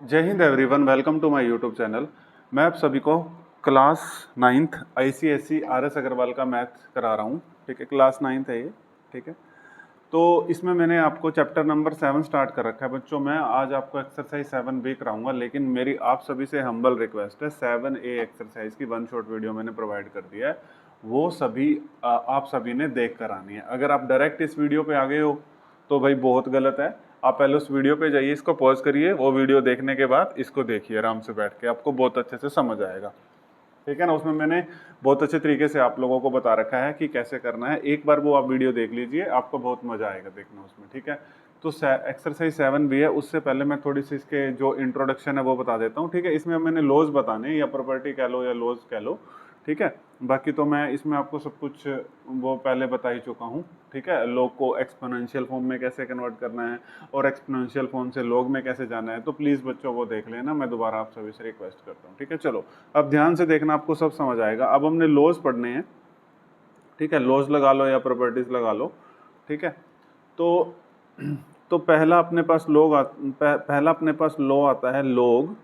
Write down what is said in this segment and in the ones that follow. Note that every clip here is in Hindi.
जय Hind everyone, welcome to my YouTube channel. मैं आप सभी को class 9th ICSE RS Agarwal का मैथ करा रहा हूँ। ठीक है, क्लास 9th है ये। ठीक है, तो इसमें मैंने आपको चैप्टर नंबर 7 स्टार्ट कर रखा है बच्चों। मैं आज आपको एक्सरसाइज 7B कराऊंगा, लेकिन मेरी आप सभी से हम्बल रिक्वेस्ट है, 7A एक्सरसाइज की वन शॉट वीडियो मैंने प्रोवाइड कर दिया है, वो सभी आप सभी ने देख कर आनी है। अगर आप डायरेक्ट इस वीडियो पे आ गए हो तो भाई बहुत गलत है। आप पहले उस वीडियो पे जाइए, इसको पॉज करिए, वो वीडियो देखने के बाद इसको देखिए आराम से बैठ के, आपको बहुत अच्छे से समझ आएगा। ठीक है ना, उसमें मैंने बहुत अच्छे तरीके से आप लोगों को बता रखा है कि कैसे करना है। एक बार वो आप वीडियो देख लीजिए, आपको बहुत मजा आएगा देखना उसमें। ठीक है, तो एक्सरसाइज 7B है। उससे पहले मैं थोड़ी सी इसके जो इंट्रोडक्शन है वो बता देता हूँ। ठीक है, इसमें मैंने लॉज बताने, या प्रॉपर्टी कह लो या लॉज कह लो। ठीक है, बाकी तो मैं इसमें आपको सब कुछ वो पहले बता ही चुका हूँ। ठीक है, लॉग को एक्सपोनेंशियल फॉर्म में कैसे कन्वर्ट करना है और एक्सपोनेंशियल फॉर्म से लॉग में कैसे जाना है, तो प्लीज़ बच्चों वो देख लेना, मैं दोबारा आप सभी से रिक्वेस्ट करता हूँ। ठीक है, चलो अब ध्यान से देखना, आपको सब समझ आएगा। अब हमने लॉज पढ़ने हैं। ठीक है, लॉज लगा लो या प्रॉपर्टीज लगा लो। ठीक है, तो पहला अपने पास पहला अपने पास लॉ आता है लॉग।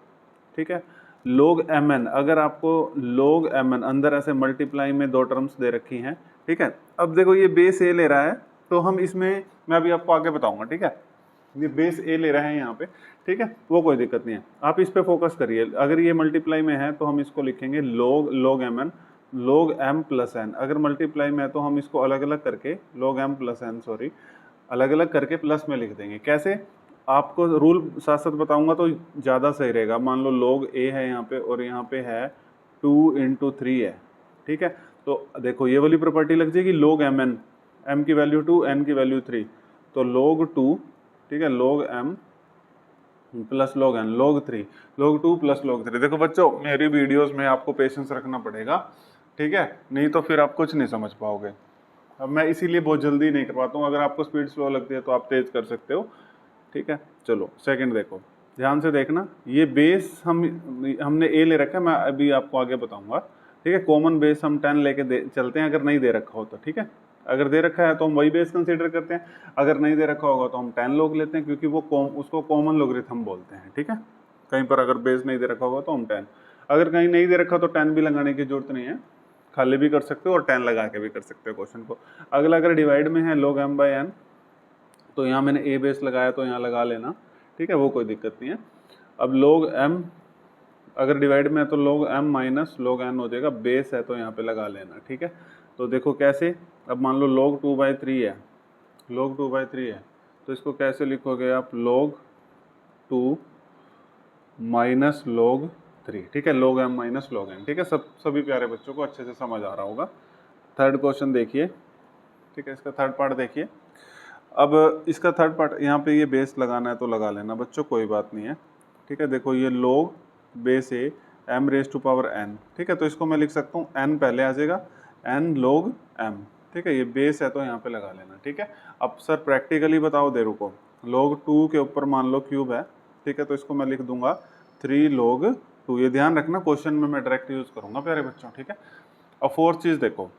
ठीक है, log mn। अगर आपको log mn अंदर ऐसे मल्टीप्लाई में दो टर्म्स दे रखी हैं। ठीक है, अब देखो ये बेस ए ले रहा है, तो हम इसमें मैं अभी आपको आगे बताऊंगा। ठीक है, ये बेस ए ले रहा है यहाँ पे। ठीक है, वो कोई दिक्कत नहीं है, आप इस पे फोकस करिए। अगर ये मल्टीप्लाई में है तो हम इसको लिखेंगे log mn log m plus n। अगर मल्टीप्लाई में है तो हम इसको अलग अलग करके log m plus n, sorry, अलग अलग करके प्लस में लिख देंगे। कैसे, आपको रूल साथ साथ बताऊंगा तो ज़्यादा सही रहेगा। मान लो log a है यहाँ पे और यहाँ पे है 2 × 3 है। ठीक है, तो देखो ये वाली प्रॉपर्टी लग जाएगी log mn, m की वैल्यू 2, n की वैल्यू 3, तो log 2, ठीक है, log m plus log n, log 3, log 2 plus log 3। देखो बच्चों, मेरी वीडियोस में आपको पेशेंस रखना पड़ेगा। ठीक है, नहीं तो फिर आप कुछ नहीं समझ पाओगे। अब मैं इसीलिए बहुत जल्दी नहीं करवाता हूँ। अगर आपको स्पीड स्लो लगती है तो आप तेज कर सकते हो। ठीक है, चलो सेकंड देखो, ध्यान से देखना। ये बेस हमने ए ले रखा है, मैं अभी आपको आगे बताऊंगा। ठीक है, कॉमन बेस हम 10 लेके चलते हैं, अगर नहीं दे रखा हो तो। ठीक है, अगर दे रखा है तो हम वही बेस कंसीडर करते हैं, अगर नहीं दे रखा होगा तो हम 10 log लेते हैं, क्योंकि वो उसको कॉमन लोगरिथम बोलते हैं। ठीक है, कहीं पर अगर बेस नहीं दे रखा होगा तो हम 10, अगर कहीं नहीं दे रखा तो 10 भी लगाने की जरूरत नहीं है, खाली भी कर सकते हो और 10 लगा के भी कर सकते हो क्वेश्चन को। अगला अगर डिवाइड में है log m/n, तो यहाँ मैंने ए बेस लगाया तो यहाँ लगा लेना। ठीक है, वो कोई दिक्कत नहीं है। अब log m अगर डिवाइड में है तो log m minus log n हो जाएगा, बेस है तो यहाँ पे लगा लेना। ठीक है, तो देखो कैसे, अब मान लो log 2/3 है, log 2/3 है, तो इसको कैसे लिखोगे आप, log 2 माइनस log 3। ठीक है, log m minus log n। ठीक है, सभी प्यारे बच्चों को अच्छे से समझ आ रहा होगा। थर्ड क्वेश्चन देखिए। ठीक है, इसका थर्ड पार्ट देखिए। अब इसका थर्ड पार्ट, यहाँ पे ये बेस लगाना है तो लगा लेना बच्चों, कोई बात नहीं है। ठीक है, देखो ये log बेस ए m⁻n। ठीक है, तो इसको मैं लिख सकता हूँ n पहले आ जाएगा, n log m। ठीक है, ये बेस है तो यहाँ पे लगा लेना। ठीक है, अब सर प्रैक्टिकली बताओ दे रुको, log 2 के ऊपर मान लो क्यूब है। ठीक है, तो इसको मैं लिख दूंगा 3 log 2। ये ध्यान रखना, क्वेश्चन में मैं डायरेक्ट यूज करूंगा प्यारे बच्चों। ठीक है, अब फोर्थ चीज देखो,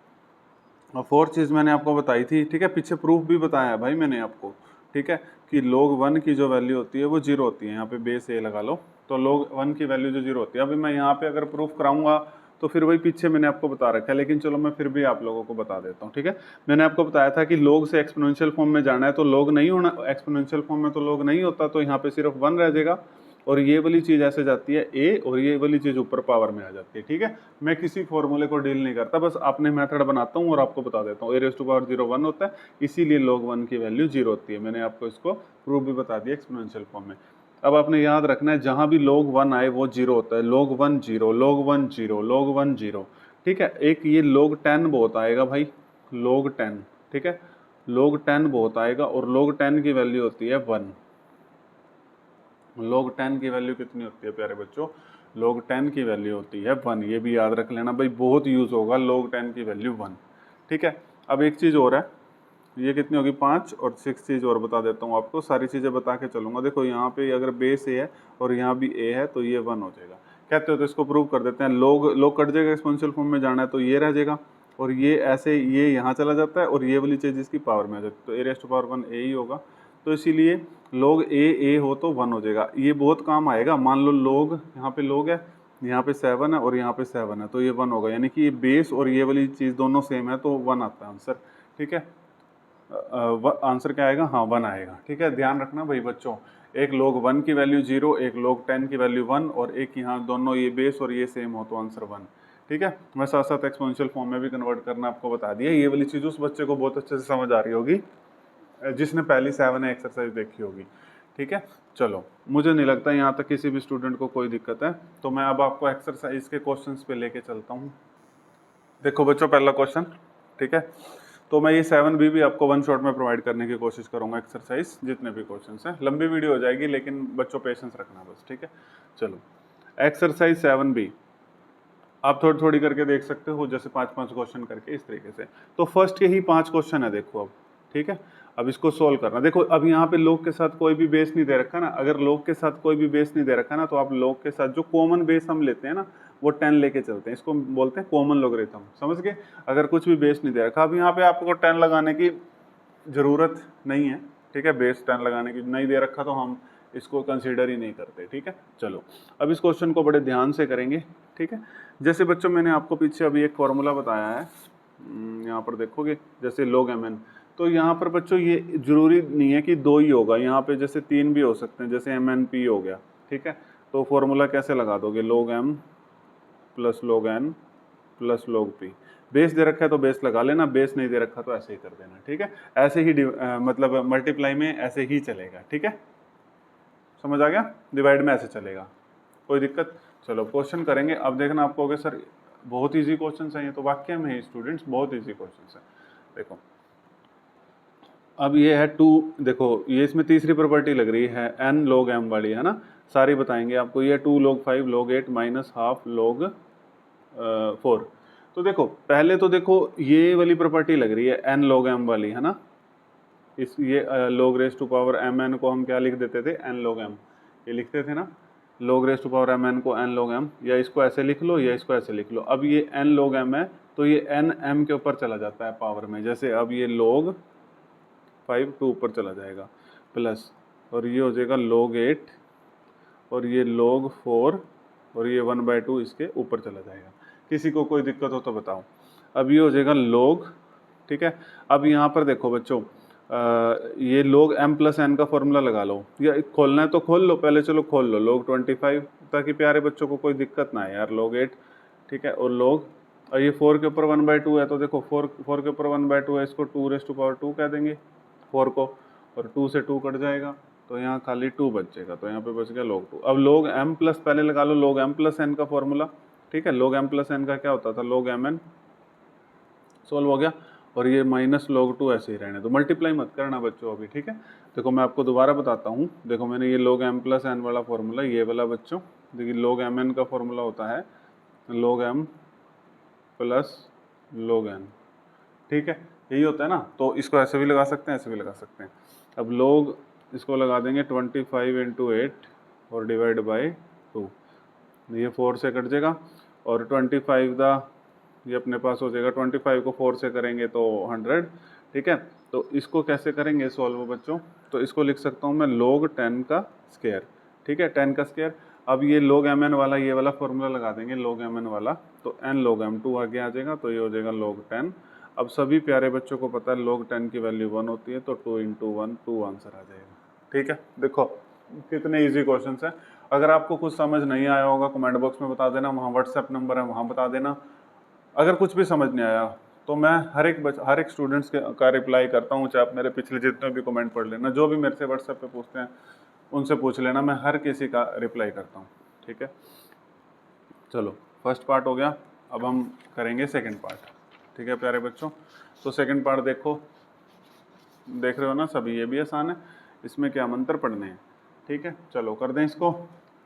और फोर्थ चीज़ मैंने आपको बताई थी। ठीक है, पीछे प्रूफ भी बताया है भाई मैंने आपको। ठीक है, कि log 1 की जो वैल्यू होती है वो 0 होती है। यहाँ पे बेस ए लगा लो, तो log 1 की वैल्यू जो 0 होती है। अभी मैं यहाँ पे अगर प्रूफ कराऊंगा तो फिर वही पीछे मैंने आपको बता रखा है, लेकिन चलो मैं फिर भी आप लोगों को बता देता हूँ। ठीक है, मैंने आपको बताया था कि log से एक्सपोनेंशियल फॉर्म में जाना है तो log नहीं होना, एक्सपोनेंशियल फॉर्म में तो log नहीं होता, तो यहाँ पे सिर्फ 1 रह जाएगा, और ये वाली चीज़ ऐसे जाती है ए, और ये वाली चीज़ ऊपर पावर में आ जाती है। ठीक है, मैं किसी फॉर्मूले को डील नहीं करता, बस अपने मेथड बनाता हूँ और आपको बता देता हूँ। a⁻0 1 होता है, इसीलिए log 1 की वैल्यू 0 होती है। मैंने आपको इसको प्रूफ भी बता दिया एक्सपोनेंशियल फॉर्म में। अब आपने याद रखना है, जहाँ भी log 1 आए वो 0 होता है। log 1 0, log 1 0, log 1 0। ठीक है, एक ये log 10 बहुत आएगा भाई, log 10। ठीक है, log 10 बहुत आएगा, और log 10 की वैल्यू होती है 1। log 10 की वैल्यू कितनी होती है प्यारे बच्चों, log 10 की वैल्यू होती है 1। ये भी याद रख लेना भाई, बहुत यूज होगा log 10 की वैल्यू 1। ठीक है, अब एक चीज़ और है, ये कितनी होगी 5, और 6 चीज़ और बता देता हूँ आपको, सारी चीज़ें बता के चलूंगा। देखो यहाँ पे अगर बेस ए है और यहाँ भी ए है तो ये 1 हो जाएगा। कहते हो तो इसको प्रूव कर देते हैं। log कट जाएगा, एक्सपोनेंशियल फॉर्म में जाना है तो ये रह जाएगा, और ये ऐसे ये यहाँ चला जाता है, और ये वाली चीज़ इसकी पावर में आ जाती है, तो a⁻1 ए ही होगा। तो इसीलिए log a हो तो 1 हो जाएगा। ये बहुत काम आएगा। मान लो log, यहाँ पे log है, यहाँ पे 7 है और यहाँ पे 7 है, तो ये 1 होगा, यानी कि ये बेस और ये वाली चीज़ दोनों सेम है तो 1 आता है आंसर। ठीक है, आंसर क्या आएगा? हाँ 1 आएगा। ठीक है, ध्यान रखना भाई बच्चों, एक log 1 की वैल्यू 0, एक log 10 की वैल्यू 1 और एक यहाँ दोनों ये बेस और ये सेम हो तो आंसर 1। ठीक है, मैं साथ साथ एक्सपोनेंशियल फॉर्म में भी कन्वर्ट करना आपको बता दिया। ये वाली चीज़ उस बच्चे को बहुत अच्छे से समझ आ रही होगी जिसने पहली 7 एक्सरसाइज देखी होगी। ठीक है, चलो मुझे नहीं लगता यहाँ तक किसी भी स्टूडेंट को कोई दिक्कत है, तो मैं अब आपको एक्सरसाइज के क्वेश्चंस पे लेके चलता हूँ। देखो बच्चों, पहला क्वेश्चन, ठीक है, तो मैं ये 7B भी आपको वन शॉट में प्रोवाइड करने की कोशिश करूंगा, एक्सरसाइज जितने भी क्वेश्चंस हैं। लंबी वीडियो हो जाएगी लेकिन बच्चों पेशेंस रखना बस। ठीक है, चलो एक्सरसाइज 7B आप थोड़ी थोड़ी करके देख सकते हो, जैसे 5-5 क्वेश्चन करके इस तरीके से। तो फर्स्ट के ही 5 क्वेश्चन है, देखो अब। ठीक है, अब इसको सोल्व करना। देखो अब यहाँ पे log के साथ कोई भी बेस नहीं दे रखा ना, अगर log के साथ कोई भी बेस नहीं दे रखा ना, तो आप log के साथ जो कॉमन बेस हम लेते हैं ना, वो 10 लेके चलते हैं, इसको बोलते हैं कॉमन लॉगरिथम। समझ गए? अगर कुछ भी बेस नहीं दे रखा, अब यहाँ पे आपको 10 लगाने की जरूरत नहीं है। ठीक है, बेस 10 लगाने की नहीं दे रखा तो हम इसको कंसीडर ही नहीं करते। ठीक है, चलो अब इस क्वेश्चन को बड़े ध्यान से करेंगे। ठीक है, जैसे बच्चों मैंने आपको पीछे अभी एक फॉर्मूला बताया है, यहाँ पर देखोगे जैसे log mn, तो यहाँ पर बच्चों ये जरूरी नहीं है कि 2 ही होगा, यहाँ पे जैसे 3 भी हो सकते हैं, जैसे MNP हो गया। ठीक है, तो फॉर्मूला कैसे लगा दोगे? log m plus log n plus log p। Base दे रखा है तो बेस लगा लेना, बेस नहीं दे रखा तो ऐसे ही कर देना। ठीक है, ऐसे ही मतलब मल्टीप्लाई में ऐसे ही चलेगा। ठीक है, समझ आ गया? डिवाइड में ऐसे चलेगा, कोई दिक्कत? चलो क्वेश्चन करेंगे। अब देखना आपको कि सर बहुत इजी क्वेश्चन है ये, तो वाक्य में ही स्टूडेंट्स बहुत इजी क्वेश्चन है। देखो अब ये है 2, देखो ये इसमें तीसरी प्रॉपर्टी लग रही है n log m वाली, है ना, सारी बताएंगे आपको। ये 2 log 5 log 8 minus half log 4। तो देखो पहले तो देखो ये वाली प्रॉपर्टी लग रही है n log m वाली, है ना, इस ये log raise to power mn को हम क्या लिख देते थे? n log m, ये लिखते थे ना, log raise to power mn को n log m, या इसको ऐसे लिख लो या इसको ऐसे लिख लो। अब ये n log m है तो ये n m के ऊपर चला जाता है पावर में, जैसे अब ये log 5 2 ऊपर चला जाएगा प्लस, और ये हो जाएगा log 8 और ये log 4 और ये 1/2 इसके ऊपर चला जाएगा। किसी को कोई दिक्कत हो तो बताओ। अब ये हो जाएगा log, ठीक है। अब यहाँ पर देखो बच्चों, ये log m प्लस n का फॉर्मूला लगा लो, या खोलना है तो खोल लो पहले, चलो खोल लो log 25, ताकि प्यारे बच्चों को कोई दिक्कत ना है यार। log 8, ठीक है, और log, और ये 4 के ऊपर 1/2 है तो देखो 4 के ऊपर 1/2 है, इसको 2 रेज़ टू पावर 2 कह देंगे 4 को, और 2 से 2 कट जाएगा तो यहाँ खाली 2 बचेगा, तो यहाँ पे बच गया log 2। अब log m प्लस पहले लगा लो log m प्लस n का फॉर्मूला, ठीक है। log m प्लस n का क्या होता था? log mn, सोल्व हो गया। और ये माइनस log 2 ऐसे ही रहने दो, मल्टीप्लाई मत करना बच्चों अभी, ठीक है। देखो मैं आपको दोबारा बताता हूँ, देखो मैंने ये log m प्लस n वाला फॉर्मूला, ये वाला बच्चों, देखिए log mn का फॉर्मूला होता है log m plus log n, ठीक है, यही होता है ना। तो इसको ऐसे भी लगा सकते हैं, ऐसे भी लगा सकते हैं। अब log इसको लगा देंगे 25 इंटू 8 और डिवाइड बाई 2, ये 4 से कट जाएगा, और 25 का ये अपने पास हो जाएगा, 25 को 4 से करेंगे तो 100, ठीक है। तो इसको कैसे करेंगे सॉल्व बच्चों? तो इसको लिख सकता हूँ मैं log 10 का स्क्वायर, ठीक है, 10 का स्क्वायर। अब ये log mn वाला, ये वाला फॉर्मूला लगा देंगे log mn वाला, तो n log m2 आगे आ जाएगा, तो ये हो जाएगा log 10। अब सभी प्यारे बच्चों को पता है log 10 की वैल्यू 1 होती है, तो 2 इंटू 1 2 आंसर आ जाएगा, ठीक है। देखो कितने इजी क्वेश्चन है। अगर आपको कुछ समझ नहीं आया होगा कमेंट बॉक्स में बता देना, वहाँ व्हाट्सएप नंबर है वहाँ बता देना। अगर कुछ भी समझ नहीं आया तो मैं हर एक स्टूडेंट्स का रिप्लाई करता हूँ, चाहे आप मेरे पिछले जितने भी कमेंट पढ़ लेना, जो भी मेरे से व्हाट्सएप पे पूछते हैं उनसे पूछ लेना, मैं हर किसी का रिप्लाई करता हूँ, ठीक है। चलो फर्स्ट पार्ट हो गया, अब हम करेंगे सेकंड पार्ट, ठीक है प्यारे बच्चों। तो सेकंड पार्ट देखो, देख रहे हो ना सभी, ये भी आसान है, इसमें क्या मंत्र पढ़ने हैं, ठीक है। चलो कर दें इसको,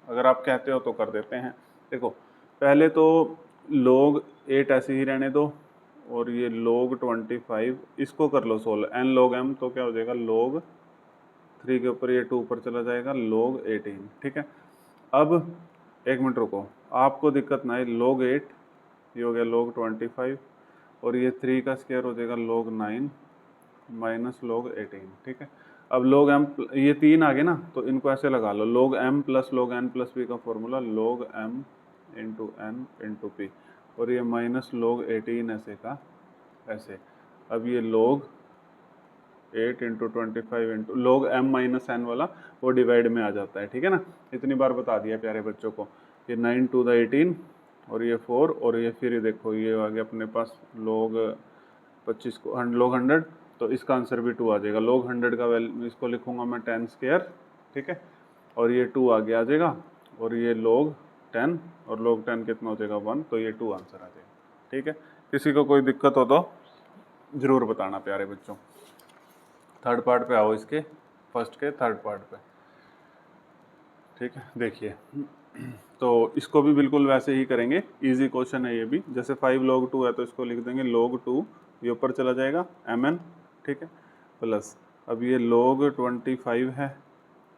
अगर आप कहते हो तो कर देते हैं। देखो पहले तो log 8 ऐसे ही रहने दो, और ये log 25 इसको कर लो सोल्व, n log m, तो क्या हो जाएगा log 3 के ऊपर ये 2 ऊपर चला जाएगा log 18, ठीक है। अब एक मिनट रुको, आपको दिक्कत ना आए, log 8 ये हो गया log 25, और ये 3 का स्क्वायर हो जाएगा log 9 माइनस log 18, ठीक है। अब log m ये 3 आ गए ना, तो इनको ऐसे लगा लो, log m plus log n plus p का formula log m into n into p, और ये माइनस log 18 ऐसे का ऐसे। अब ये log 8 into 25 into log m minus n वाला वो डिवाइड में आ जाता है, ठीक है ना। इतनी बार बता दिया प्यारे बच्चों को। ये 9 टू द 18 और ये 4 और ये फिर ये देखो ये आ गया अपने पास log 25 को log 100, तो इसका आंसर भी 2 आ जाएगा। log 100 का वैल्यू इसको लिखूंगा मैं 10 स्क्वायर, ठीक है, और ये 2 आगे आ जाएगा, और ये log 10 और log 10 कितना हो जाएगा 1, तो ये 2 आंसर आ जाएगा, ठीक है। किसी को कोई दिक्कत हो तो ज़रूर बताना प्यारे बच्चों। थर्ड पार्ट पे आओ, इसके फर्स्ट के थर्ड पार्ट पे, ठीक है। देखिए तो इसको भी बिल्कुल वैसे ही करेंगे, इजी क्वेश्चन है ये भी। जैसे 5 log 2 है तो इसको लिख देंगे log 2, ये ऊपर चला जाएगा mn, ठीक है, प्लस अब ये log 25 है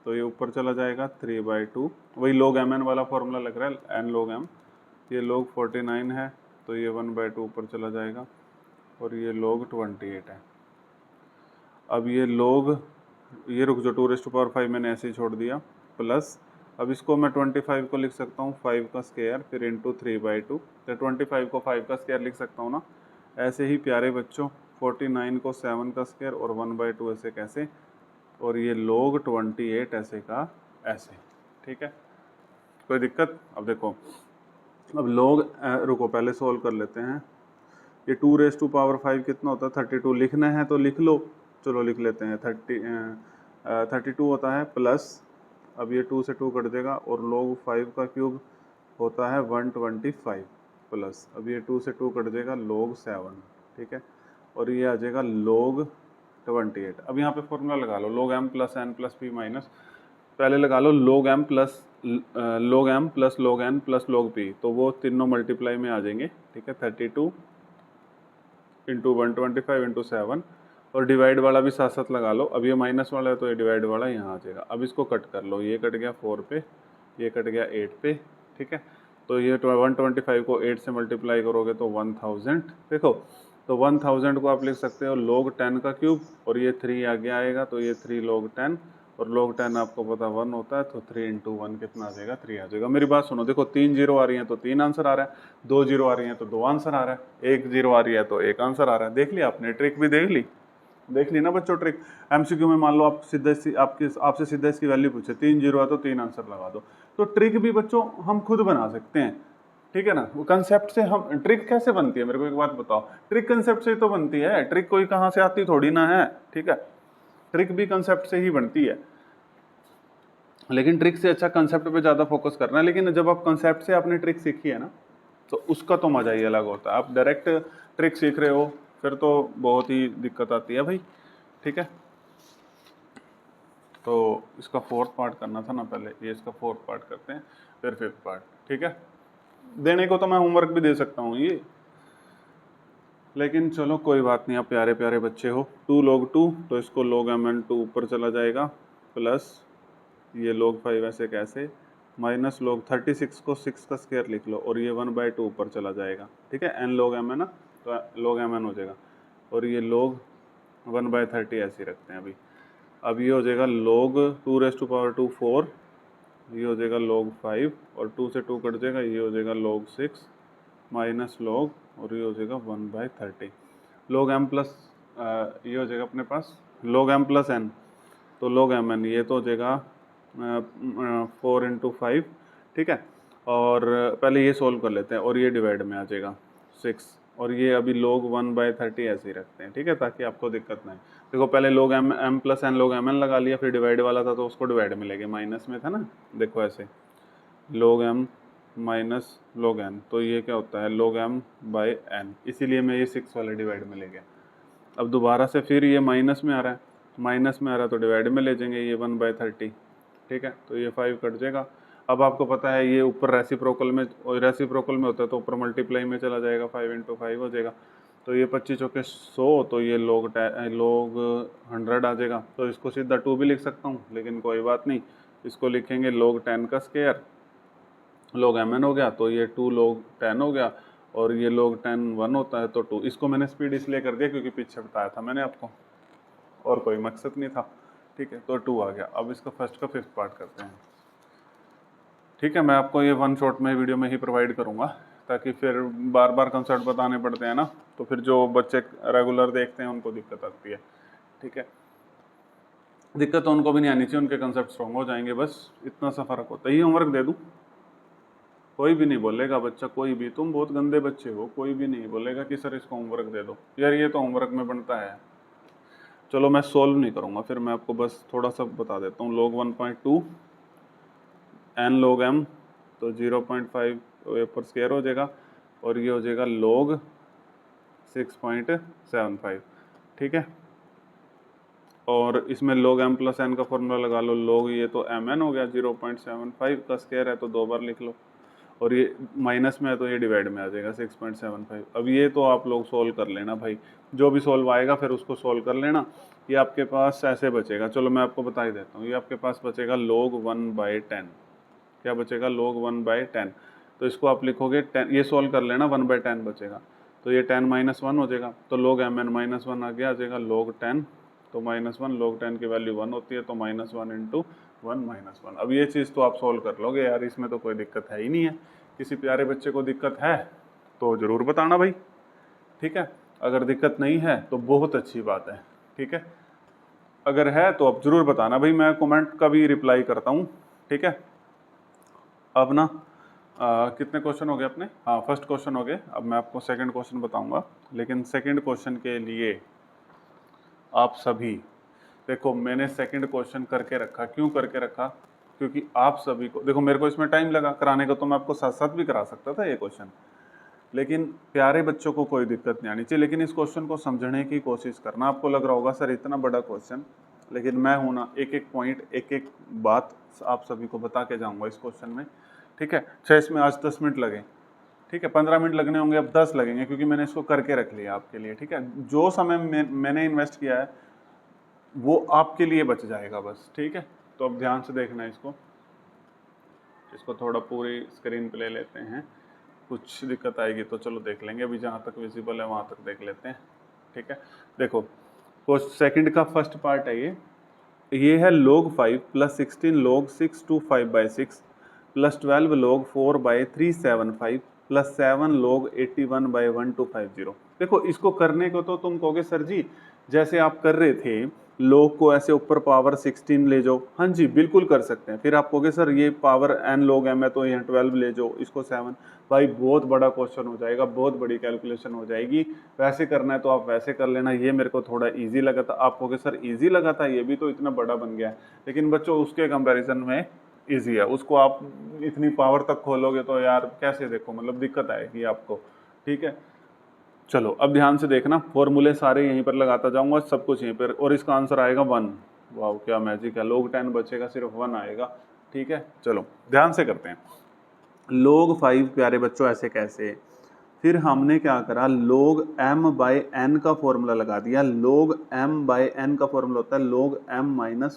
तो ये ऊपर चला जाएगा 3/2, वही log mn वाला फॉर्मूला लग रहा है n log m। ये log 49 है तो ये 1/2 ऊपर चला जाएगा, और ये log 28 है। अब ये log, ये रुक जो 2⁵ मैंने ऐसे ही छोड़ दिया, प्लस अब इसको मैं 25 को लिख सकता हूँ 5 का स्क्वायर फिर इंटू 3/2, तो 25 को 5 का स्क्वायर लिख सकता हूँ ना। ऐसे ही प्यारे बच्चों 49 को 7 का स्क्वायर और 1/2 ऐसे कैसे, और ये log 28 ऐसे का ऐसे, ठीक है, कोई दिक्कत। अब देखो, अब log रुको पहले सोल्व कर लेते हैं। ये 2⁵ कितना होता है 32, लिखना है तो लिख लो, चलो लिख लेते हैं 32 होता है, प्लस अब ये 2 से 2 कट देगा, और log 5 का क्यूब होता है 125, प्लस अब ये 2 से 2 कट देगा log 7, ठीक है, और ये आ जाएगा log 28। अब यहाँ पे फॉर्मूला लगा लो log m plus n plus p minus, पहले लगा लो log m plus log n plus log p, तो वो तीनों मल्टीप्लाई में आ जाएंगे, ठीक है। 32 इंटू 125 इंटू 7, और डिवाइड वाला भी साथ साथ लगा लो। अब ये माइनस वाला है तो ये डिवाइड वाला यहाँ आ जाएगा। अब इसको कट कर लो, ये कट गया 4 पे, ये कट गया 8 पे, ठीक है। तो ये 125 को 8 से मल्टीप्लाई करोगे तो 1000, देखो तो 1000 को आप लिख सकते हो log 10 का क्यूब, और ये 3 आगे आएगा तो ये 3 log 10, और log 10 आपको पता 1 होता है, तो 3 इंटू 1 कितना आ जाएगा 3 आ जाएगा। मेरी बात सुनो, देखो 3 0 आ रही है तो 3 आंसर आ रहा है, 2 0 आ रही है तो 2 आंसर आ रहा है, 1 0 आ रही है तो 1 आंसर आ रहा है। देख लिया आपने, ट्रिक भी देख ली ना बच्चों ट्रिक। एमसीक्यू में मान लो आप सीधा आपसे सीधा इसकी वैल्यू पूछे, 3 0 है तो 3 आंसर लगा दो, तो ट्रिक भी बच्चों हम खुद बना सकते हैं, ठीक है ना। वो कंसेप्ट से हम, ट्रिक कैसे बनती है मेरे को एक बात बताओ, ट्रिक कंसेप्ट से ही तो बनती है, ट्रिक कोई कहाँ से आती थोड़ी ना है, ठीक है, ट्रिक भी कंसेप्ट से ही बनती है। लेकिन ट्रिक से अच्छा कंसेप्ट पे ज़्यादा फोकस करना है, लेकिन जब आप कंसेप्ट से आपने ट्रिक सीखी है ना, तो उसका तो मज़ा ही अलग होता है। आप डायरेक्ट ट्रिक सीख रहे हो फिर तो बहुत ही दिक्कत आती है भाई, ठीक है। तो इसका फोर्थ पार्ट करना था ना पहले, ये इसका फोर्थ पार्ट करते हैं फिर फिफ्थ पार्ट, ठीक है। देने को तो मैं होमवर्क भी दे सकता हूँ ये, लेकिन चलो कोई बात नहीं, आप प्यारे प्यारे बच्चे हो। 2 log 2, तो इसको log mn2 ऊपर चला जाएगा, प्लस ये log 5 ऐसे कैसे, माइनस log 36 को 6 का स्क्वायर लिख लो, और ये 1/2 ऊपर चला जाएगा, ठीक है, n log m है ना, तो log mn हो जाएगा, और ये log 1/30 ऐसे ही रखते हैं अभी। अब ये हो जाएगा log 2⁵2 4, ये हो जाएगा log 5, और 2 से 2 कट जाएगा, ये हो जाएगा log 6 माइनस log, और ये हो जाएगा 1/30 log m प्लस ये हो जाएगा अपने पास log m प्लस n, तो log mn ये तो हो जाएगा 4 इंटू 5, ठीक है। और पहले ये सोल्व कर लेते हैं, और ये डिवाइड में आ जाएगा 6, और ये अभी log 1/30 ऐसे ही रखते हैं, ठीक है, ताकि आपको दिक्कत ना आए। देखो पहले log m plus n log mn लगा लिया, फिर डिवाइड वाला था तो उसको डिवाइड में लेंगे, माइनस में था ना, देखो ऐसे log m minus log n, तो ये क्या होता है log m बाई n, इसीलिए मैं ये 6 वाले डिवाइड में ले गया। अब दोबारा से फिर ये माइनस में आ रहा है, तो डिवाइड में ले जाएंगे ये 1/30, ठीक है, तो ये 5 कट जाएगा। अब आपको पता है ये ऊपर रेसिप्रोकल में होता है तो ऊपर मल्टीप्लाई में चला जाएगा, 5 इंटू 5 हो जाएगा, तो ये 25 चौके 100, तो ये log 100 आ जाएगा। तो इसको सीधा 2 भी लिख सकता हूँ, लेकिन कोई बात नहीं, इसको लिखेंगे log 10 का स्क्वायर, log mn हो गया, तो ये 2 log 10 हो गया, और ये log 10 1 होता है तो 2। इसको मैंने स्पीड इसलिए कर दिया क्योंकि पीछे बताया था मैंने आपको, और कोई मकसद नहीं था, ठीक है, तो 2 आ गया। अब इसका फर्स्ट का फिफ्थ पार्ट करते हैं। ठीक है, मैं आपको ये वन शॉट में वीडियो में ही प्रोवाइड करूँगा, ताकि फिर बार बार कंसेप्ट बताने पड़ते हैं ना, तो फिर जो बच्चे रेगुलर देखते हैं उनको दिक्कत आती है। ठीक है, दिक्कत तो उनको भी नहीं आनी चाहिए, उनके कंसेप्ट स्ट्रॉन्ग हो जाएंगे, बस इतना सा फर्क होता है। ये होमवर्क दे दूँ, कोई भी नहीं बोलेगा बच्चा, कोई भी, तुम बहुत गंदे बच्चे हो, कोई भी नहीं बोलेगा कि सर इसको होमवर्क दे दो, यार ये तो होमवर्क में बनता है। चलो मैं सोल्व नहीं करूँगा, फिर मैं आपको बस थोड़ा सा बता देता हूँ। log 1.2 n log m, तो 0.5 पर स्क्वायर हो जाएगा, और ये हो जाएगा log 6.75। ठीक है, और इसमें log m प्लस n का फॉर्मूला लगा लो, log ये तो mn हो गया, 0.75 का स्क्वायर है तो 2 बार लिख लो, और ये माइनस में है तो ये डिवाइड में आ जाएगा 6.75। अब ये तो आप लोग सोल्व कर लेना भाई, जो भी सोल्व आएगा फिर उसको सोल्व कर लेना। ये आपके पास ऐसे बचेगा, चलो मैं आपको बता ही देता हूँ। ये आपके पास बचेगा log 1/10। क्या बचेगा? log 1/10। तो इसको आप लिखोगे 10, ये सोल्व कर लेना, 1/10 बचेगा, तो ये 10 - 1 हो जाएगा, तो log mn -1 आगे आ जाएगा, log 10 तो -1, log 10 की वैल्यू 1 होती है, तो -1 × 1 - 1। अब ये चीज़ तो आप सोल्व कर लोगे यार, इसमें तो कोई दिक्कत है ही नहीं है। किसी प्यारे बच्चे को दिक्कत है तो ज़रूर बताना भाई। ठीक है, अगर दिक्कत नहीं है तो बहुत अच्छी बात है। ठीक है, अगर है तो आप ज़रूर बताना भाई, मैं कमेंट का भी रिप्लाई करता हूँ। ठीक है, अब ना कितने क्वेश्चन हो गए अपने? हाँ, फर्स्ट क्वेश्चन हो गए। अब मैं आपको सेकंड क्वेश्चन बताऊंगा, लेकिन सेकंड क्वेश्चन के लिए आप सभी देखो, मैंने सेकंड क्वेश्चन करके रखा, क्यों करके रखा? क्योंकि आप सभी को देखो, मेरे को इसमें टाइम लगा कराने को, तो मैं आपको साथ साथ भी करा सकता था ये क्वेश्चन, लेकिन प्यारे बच्चों को कोई दिक्कत नहीं आनी चाहिए। लेकिन इस क्वेश्चन को समझने की कोशिश करना। आपको लग रहा होगा सर इतना बड़ा क्वेश्चन, लेकिन मैं हूं ना, एक एक पॉइंट, एक एक बात आप सभी को बता के जाऊंगा इस क्वेश्चन में। ठीक है, चाहे इसमें आज 10 मिनट लगे, ठीक है, 15 मिनट लगने होंगे, अब 10 लगेंगे, क्योंकि मैंने इसको करके रख लिया आपके लिए। ठीक है, जो समय मैंने इन्वेस्ट किया है वो आपके लिए बच जाएगा बस। ठीक है, तो अब ध्यान से देखना इसको, इसको थोड़ा पूरी स्क्रीन पे ले लेते हैं। कुछ दिक्कत आएगी तो चलो देख लेंगे, अभी जहाँ तक विजिबल है वहाँ तक देख लेते हैं। ठीक है, देखो सेकंड का फर्स्ट पार्ट है ये है log 5 + 16 log 625/6 + 12 log 4/375 + 7 log 81/1250। देखो, इसको करने को तो तुम कहोगे सर जी जैसे आप कर रहे थे, log को ऐसे ऊपर पावर 16 ले जाओ। हाँ जी, बिल्कुल कर सकते हैं। फिर आप कहोगे सर ये पावर n log m है तो यहाँ 12 ले जाओ, इसको 7। भाई बहुत बड़ा क्वेश्चन हो जाएगा, बहुत बड़ी कैलकुलेशन हो जाएगी। वैसे करना है तो आप वैसे कर लेना, ये मेरे को थोड़ा इजी लगा था। आप कहोगे सर इजी लगा था, ये भी तो इतना बड़ा बन गया है। लेकिन बच्चों उसके कंपैरिजन में इजी है, उसको आप इतनी पावर तक खोलोगे तो यार कैसे, देखो मतलब दिक्कत आएगी आपको। ठीक है, चलो अब ध्यान से देखना, फॉर्मूले सारे यहीं पर लगाता जाऊंगा, सब कुछ यहीं पर, और इसका आंसर आएगा 1। वाह क्या मैजिक है, log 10 बचेगा, सिर्फ 1 आएगा। ठीक है, चलो ध्यान से करते हैं। log 5 प्यारे बच्चों ऐसे कैसे? फिर हमने क्या करा, log m/n का फॉर्मूला लगा दिया। log m/n का फॉर्मूला होता है log m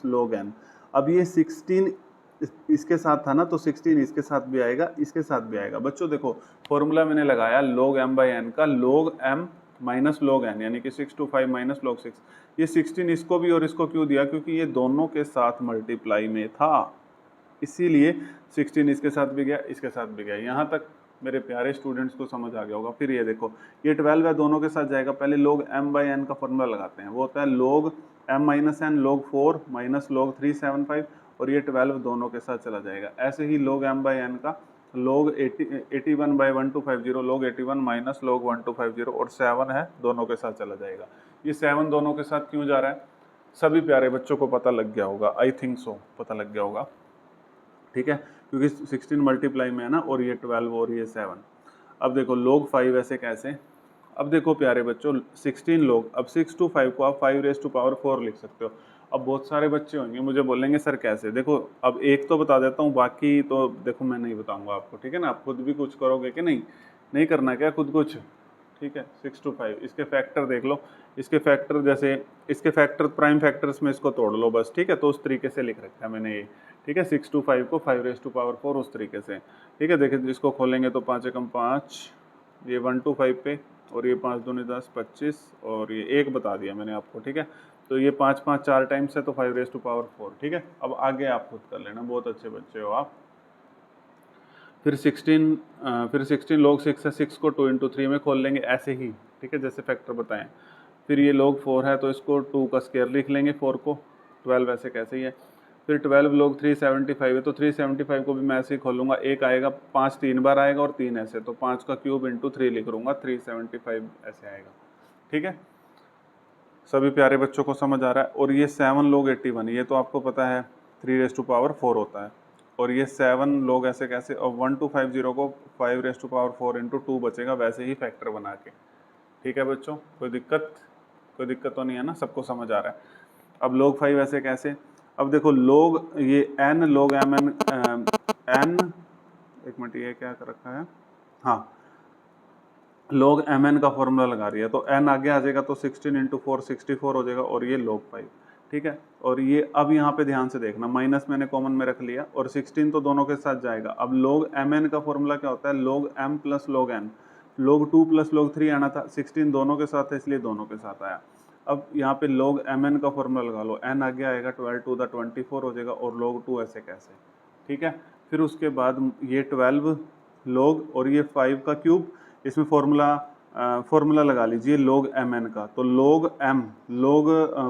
- log n। अब ये 16 इसके साथ था ना, तो 16 इसके साथ भी आएगा, इसके साथ भी आएगा। बच्चों देखो, फॉर्मूला मैंने लगाया log m/n का, log m - log n, यानी कि 625 - log 6। ये 16 इसको भी और इसको क्यों दिया? क्योंकि ये दोनों के साथ मल्टीप्लाई में था, इसीलिए 16 इसके साथ भी गया, इसके साथ भी गया। यहाँ तक मेरे प्यारे स्टूडेंट्स को समझ आ गया होगा। फिर ये देखो, ये 12 है, दोनों के साथ जाएगा। पहले log m/n का फॉर्मूला लगाते हैं, वो होता है log m - n log 4 - log 375, और ये 12 दोनों के साथ चला जाएगा। ऐसे ही log m/n का log 81/1250, log 81 - log 1250, और 7 है, दोनों के साथ चला जाएगा। ये 7 दोनों के साथ क्यों जा रहा है? सभी प्यारे बच्चों को पता लग गया होगा, आई थिंक सो पता लग गया होगा। ठीक है, क्योंकि 16 मल्टीप्लाई में है ना, और ये 12 और ये 7। अब देखो log 5 ऐसे कैसे? अब देखो प्यारे बच्चों, 16 log, अब 6 to 5 को आप 5⁴ लिख सकते हो। अब बहुत सारे बच्चे होंगे मुझे बोलेंगे सर कैसे? देखो अब एक तो बता देता हूँ, बाकी तो देखो मैं नहीं बताऊंगा आपको। ठीक है ना, आप खुद भी कुछ करोगे कि नहीं? नहीं करना क्या खुद कुछ? ठीक है, 6 to 5 इसके फैक्टर देख लो, इसके फैक्टर जैसे इसके फैक्टर प्राइम फैक्टर्स में इसको तोड़ लो बस। ठीक है, तो उस तरीके से लिख रखा है मैंने ये। ठीक है, 6 to 5 को 5⁴ उस तरीके से। ठीक है, देखिए इसको खोलेंगे तो 5 एकम 5, ये 1 to 5 पे, और ये 5 दूनी 10 25, और ये 1 बता दिया मैंने आपको। ठीक है, तो ये 5 5 4 टाइम्स है तो 5⁴, ठीक है। अब आगे आप खुद कर लेना, बहुत अच्छे बच्चे हो आप। फिर 16 log 6 है, 6 को 2 × 3 में खोल लेंगे ऐसे ही, ठीक है, जैसे फैक्टर बताएं। फिर ये log 4 है तो इसको 2 का स्क्वायर लिख लेंगे 4 को, 12 ऐसे कैसे ही है। फिर 12 log 3 75 है तो 375 को भी मैं ऐसे ही खोलूंगा, एक आएगा, 5 3 बार आएगा और 3 ऐसे, तो 5 का क्यूब इंटू 3 लिख लूँगा, 375 ऐसे आएगा, ठीक है। सभी प्यारे बच्चों को समझ आ रहा है। और ये 7 log 81, ये तो आपको पता है 3⁴ होता है। और ये 7 log ऐसे कैसे, और 1250 को 5⁴ इंटू 2 बचेगा वैसे ही फैक्टर बना के, ठीक है बच्चों। कोई दिक्कत तो नहीं है ना, सबको समझ आ रहा है। अब log 5 ऐसे कैसे, अब देखो log ये n log mn n, एक मिनट ये क्या कर रखा है, हाँ, log mn का फॉर्मूला लगा रही है तो n आगे आ जाएगा तो 16 × 4 64 हो जाएगा, और ये log 5, ठीक है। और ये अब यहाँ पे ध्यान से देखना, माइनस मैंने कॉमन में रख लिया और 16 तो दोनों के साथ जाएगा। अब log mn का फॉर्मूला क्या होता है, log m plus log n, log 2 plus log 3 आना था, 16 दोनों के साथ है इसलिए दोनों के साथ आया। अब यहाँ पे log mn का फॉर्मूला लगा लो, n आगे आएगा 12 टू द 24 हो जाएगा, और log 2 ऐसे कैसे, ठीक है। फिर उसके बाद ये 12 log और ये 5 का क्यूब, इसमें फॉर्मूला लगा लीजिए log mn का, तो log m log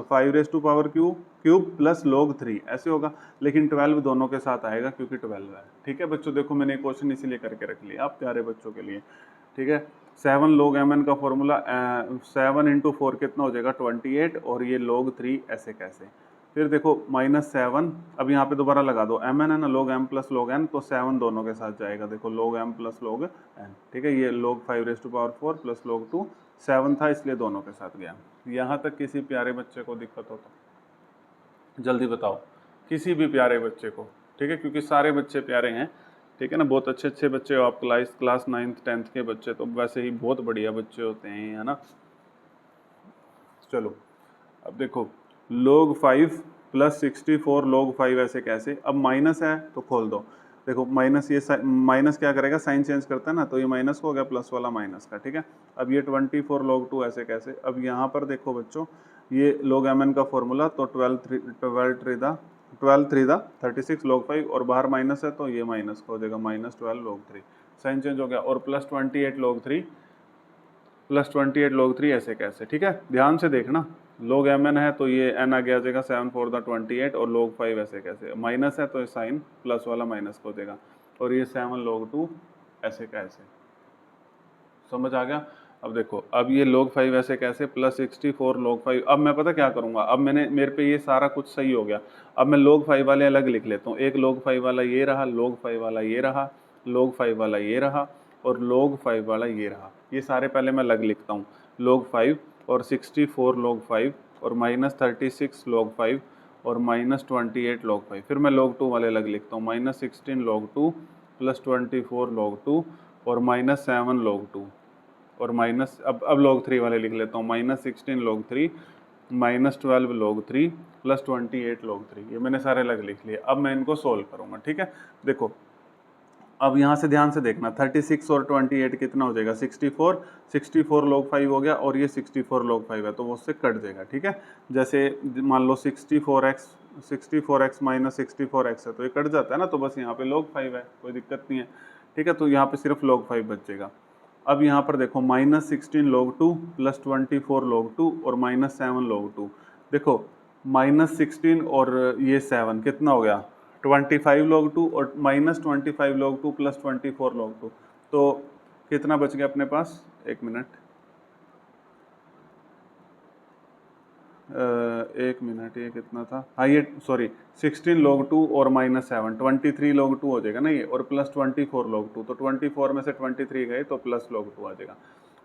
5⁴ cube plus log 3 ऐसे होगा, लेकिन 12 दोनों के साथ आएगा क्योंकि 12 है, ठीक है बच्चों। देखो मैंने क्वेश्चन इसीलिए करके रख लिया आप प्यारे बच्चों के लिए, ठीक है। 7 log mn का फॉर्मूला 7 × 4 कितना हो जाएगा 28, और ये log 3 ऐसे कैसे। फिर देखो -7, अब यहाँ पे दोबारा लगा दो, mn है ना, log m plus log n, तो 7 दोनों के साथ जाएगा, देखो log m plus log n, ठीक है। ये log 5⁴ प्लस log 2 7 था इसलिए दोनों के साथ गया। यहाँ तक किसी प्यारे बच्चे को दिक्कत हो तो जल्दी बताओ, किसी भी प्यारे बच्चे को, ठीक है, क्योंकि सारे बच्चे प्यारे हैं, ठीक है ना, बहुत अच्छे बच्चे हो आप, क्लास 9th 10th के बच्चे तो वैसे ही बहुत बढ़िया बच्चे होते हैं, है ना। चलो अब देखो log 5 प्लस 64 log 5 ऐसे कैसे, अब माइनस है तो खोल दो, देखो माइनस, ये माइनस क्या करेगा, साइन चेंज करता है ना, तो ये माइनस को हो गया प्लस वाला माइनस का, ठीक है। अब ये 24 log 2 ऐसे कैसे, अब यहाँ पर देखो बच्चों, ये log mn का फॉर्मूला, तो 12 3 36 log 5, और बाहर माइनस है तो ये माइनस का हो जाएगा -12 log 3, साइन चेंज हो गया, और प्लस 28 log 3 log 3 ऐसे कैसे, ठीक है। ध्यान से देखना, log mn है तो ये n आगे आ जाएगा 7⁴ 28, और log 5 ऐसे कैसे, माइनस है तो साइन प्लस वाला माइनस को देगा, और ये 7 log 2 ऐसे कैसे, समझ आ गया। अब देखो, अब ये log 5 ऐसे कैसे, प्लस 64 log 5, अब मैं पता क्या करूंगा, अब मेरे पे ये सारा कुछ सही हो गया, अब मैं log 5 वाले अलग लिख लेता हूँ, एक log 5 वाला ये रहा, log 5 वाला ये रहा, log 5 वाला ये रहा, और log 5 वाला ये रहा, ये सारे पहले मैं अलग लिखता हूँ, log 5 और 64 log 5 और -36 log 5 और -28 log 5, फिर मैं log 2 वाले अलग लिखता हूँ, -16 log 2 प्लस 24 log 2 और -7 log 2, और माइनस, अब log 3 वाले लिख लेता हूँ, -16 log 3 -12 log 3 प्लस 28 log 3, ये मैंने सारे अलग लिख लिए। अब मैं इनको सोल्व करूँगा, ठीक है। देखो अब यहाँ से ध्यान से देखना, 36 और 28 कितना हो जाएगा 64 log 5 हो गया, और ये 64 log 5 है तो वो उससे कट जाएगा, ठीक है। जैसे मान लो 64x माइनस 64x है तो ये कट जाता है ना, तो बस यहाँ पे log 5 है, कोई दिक्कत नहीं है, ठीक है। तो यहाँ पे सिर्फ log 5 बच जाएगा। अब यहाँ पर देखो -16 log 2 प्लस 24 log 2 और -7 log 2, देखो -16 और ये 7 कितना हो गया 25 log 2, और -25 log 2 प्लस 24 log 2, तो कितना बच गया अपने पास, एक मिनट, एक मिनट, ये कितना था, हाँ ये सॉरी 16 log 2 और -7 23 log 2 हो जाएगा ना ये, और प्लस 24 log 2, तो 24 में से 23 गए तो प्लस log 2 आ जाएगा,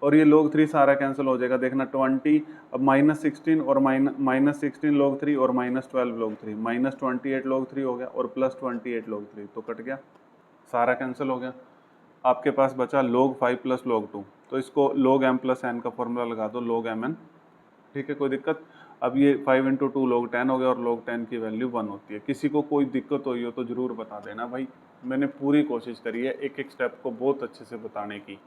और ये log 3 सारा कैंसिल हो जाएगा, देखना 20, अब -16 और -16 log 3 और -12 log 3, -28 log 3 हो गया, और प्लस 28 log 3, तो कट गया, सारा कैंसिल हो गया। आपके पास बचा log 5 प्लस log 2, तो इसको log m प्लस n का फॉर्मूला लगा दो, log mn, ठीक है, कोई दिक्कत। अब ये 5 × 2 log 10 हो गया, और log 10 की वैल्यू 1 होती है। किसी को कोई दिक्कत हुई हो तो ज़रूर बता देना भाई, मैंने पूरी कोशिश करी है एक एक स्टेप को बहुत अच्छे से बताने की,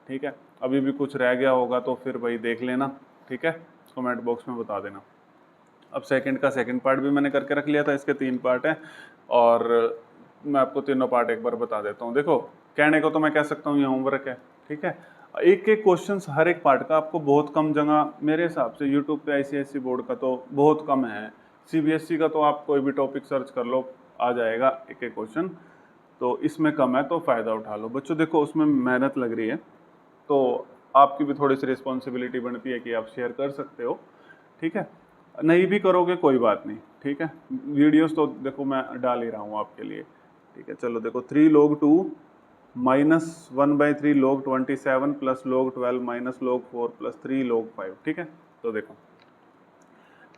ठीक है। अभी भी कुछ रह गया होगा तो फिर भाई देख लेना, ठीक है, कमेंट बॉक्स में बता देना। अब सेकंड का सेकंड पार्ट भी मैंने करके रख लिया था, इसके 3 पार्ट हैं और मैं आपको तीनों पार्ट एक बार बता देता हूँ। देखो कहने को तो मैं कह सकता हूँ ये होमवर्क है, ठीक है। एक एक क्वेश्चन हर एक पार्ट का आपको बहुत कम जगह मेरे हिसाब से यूट्यूब पे ICSE बोर्ड का तो बहुत कम है, CBSE का तो आप कोई भी टॉपिक सर्च कर लो आ जाएगा एक एक क्वेश्चन, तो इसमें कम है तो फ़ायदा उठा लो बच्चों। देखो उसमें मेहनत लग रही है तो आपकी भी थोड़ी सी रिस्पॉन्सिबिलिटी बनती है कि आप शेयर कर सकते हो, ठीक है। नहीं भी करोगे कोई बात नहीं, ठीक है। वीडियोस तो देखो मैं डाल ही रहा हूँ आपके लिए, ठीक है। चलो देखो 3 log 2 minus 1/3 log 27 plus log 12 minus log 4 plus 3 log 5, ठीक है। तो देखो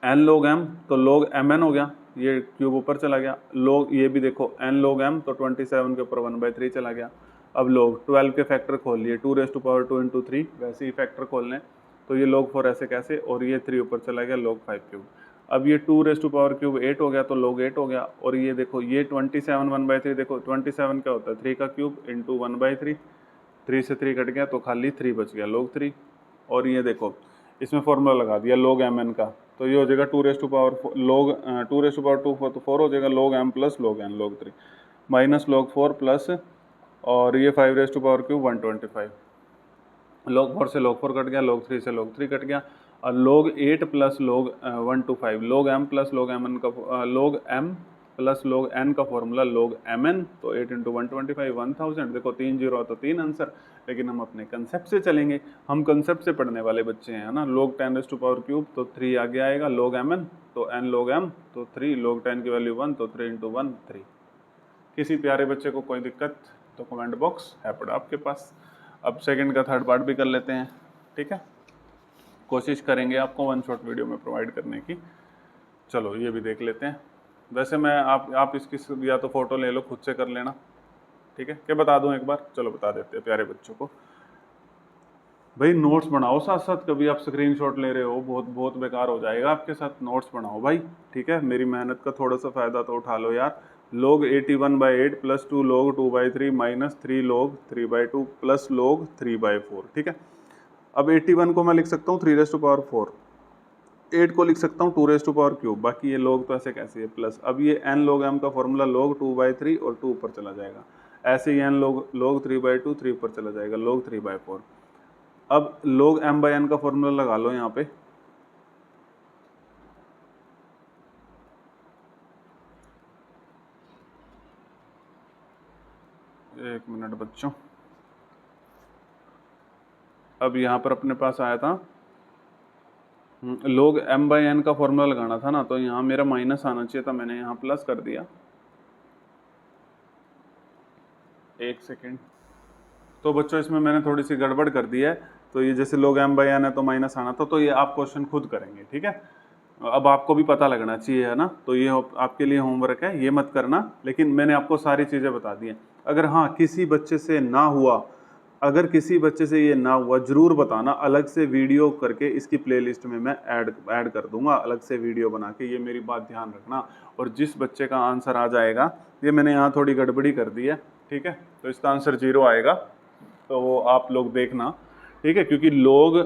n log m तो log mn हो गया, ये क्यूब ऊपर चला गया, log ये भी देखो n log m तो 27 के ऊपर 1/3 चला गया। अब log 12 के फैक्टर खोल लिए 2⁻² × 3, वैसे ही फैक्टर खोल लें तो ये log 4 ऐसे कैसे, और ये 3 ऊपर चला गया log 5 क्यूब। अब ये 2⁻³ 8 हो गया तो log 8 हो गया, और ये देखो ये 27 1/3, देखो 27 क्या होता है 3 का क्यूब इंटू 1/3, 3 से 3 कट गया तो खाली 3 बच गया log 3। और ये देखो इसमें फॉर्मूला लगा दिया log mn का, तो ये हो जाएगा 2⁻² तो 4 हो जाएगा log m plus log n log 3 minus log 4 plus, और ये 5⁻³ 125, log 4 से log 4 कट गया, log 3 से log 3 कट गया, और log 8 plus log 125 log m plus log mn का log m plus log n का फॉर्मूला log mn, तो 8 × 125 1000। देखो 3 0 तो 3 आंसर, लेकिन हम अपने कंसेप्ट से चलेंगे, हम कंसेप्ट से पढ़ने वाले बच्चे हैं ना। log 10⁻³ तो 3 आगे आएगा, log mn तो n log m तो 3, log 10 की वैल्यू 1 तो 3 × 1 3। किसी प्यारे बच्चे को कोई दिक्कत तो कमेंट बॉक्स है पड़ा आपके पास। अब सेकंड का थर्ड पार्ट भी कर लेते हैं, ठीक है। कोशिश करेंगे आपको 1 शॉट वीडियो में प्रोवाइड करने की। चलो ये भी देख लेते हैं। वैसे मैं आप इसकी या तो फोटो ले लो, खुद से कर लेना, ठीक है। क्या बता दूं एक बार, चलो बता देते हैं प्यारे बच्चों को। भाई नोट्स बनाओ साथ साथ, कभी आप स्क्रीनशॉट ले रहे हो बहुत बेकार हो जाएगा आपके साथ। नोट्स बनाओ भाई, ठीक है। मेरी मेहनत का थोड़ा सा फ़ायदा तो उठा लो यार। log 81/8 plus 2 log 2/3 minus 3 log 3/2 plus log 3/4, ठीक है। अब 81 को मैं लिख सकता हूँ 3⁻4, 8 को लिख सकता हूँ 2⁻³ बाकी ये log तो ऐसे कैसे है प्लस। अब ये n log m का फॉर्मूला log 2/3 और 2 ऊपर चला जाएगा, ऐसे ही n log 3/2 3 ऊपर चला जाएगा log 3/4। अब log m/n का फॉर्मूला लगा लो यहाँ पे, एक मिनट बच्चों। अब यहाँ पर अपने पास आया था log m/n का फॉर्मूला लगाना था ना, तो यहाँ मेरा माइनस आना चाहिए था, मैंने यहाँ प्लस कर दिया। एक सेकेंड, तो बच्चों इसमें मैंने थोड़ी सी गड़बड़ कर दी है, तो ये जैसे log m/n है तो माइनस आना था, तो ये आप क्वेश्चन खुद करेंगे, ठीक है। अब आपको भी पता लगना चाहिए है ना, तो ये आपके लिए होमवर्क है, ये मत करना, लेकिन मैंने आपको सारी चीज़ें बता दी हैं। अगर हाँ किसी बच्चे से ना हुआ, अगर किसी बच्चे से ये ना हुआ ज़रूर बताना, अलग से वीडियो करके इसकी प्लेलिस्ट में मैं ऐड कर दूंगा, अलग से वीडियो बना के, ये मेरी बात ध्यान रखना। और जिस बच्चे का आंसर आ जाएगा, ये मैंने यहाँ थोड़ी गड़बड़ी कर दी है, ठीक है, तो इसका आंसर 0 आएगा, तो वो आप लोग देखना, ठीक है। क्योंकि log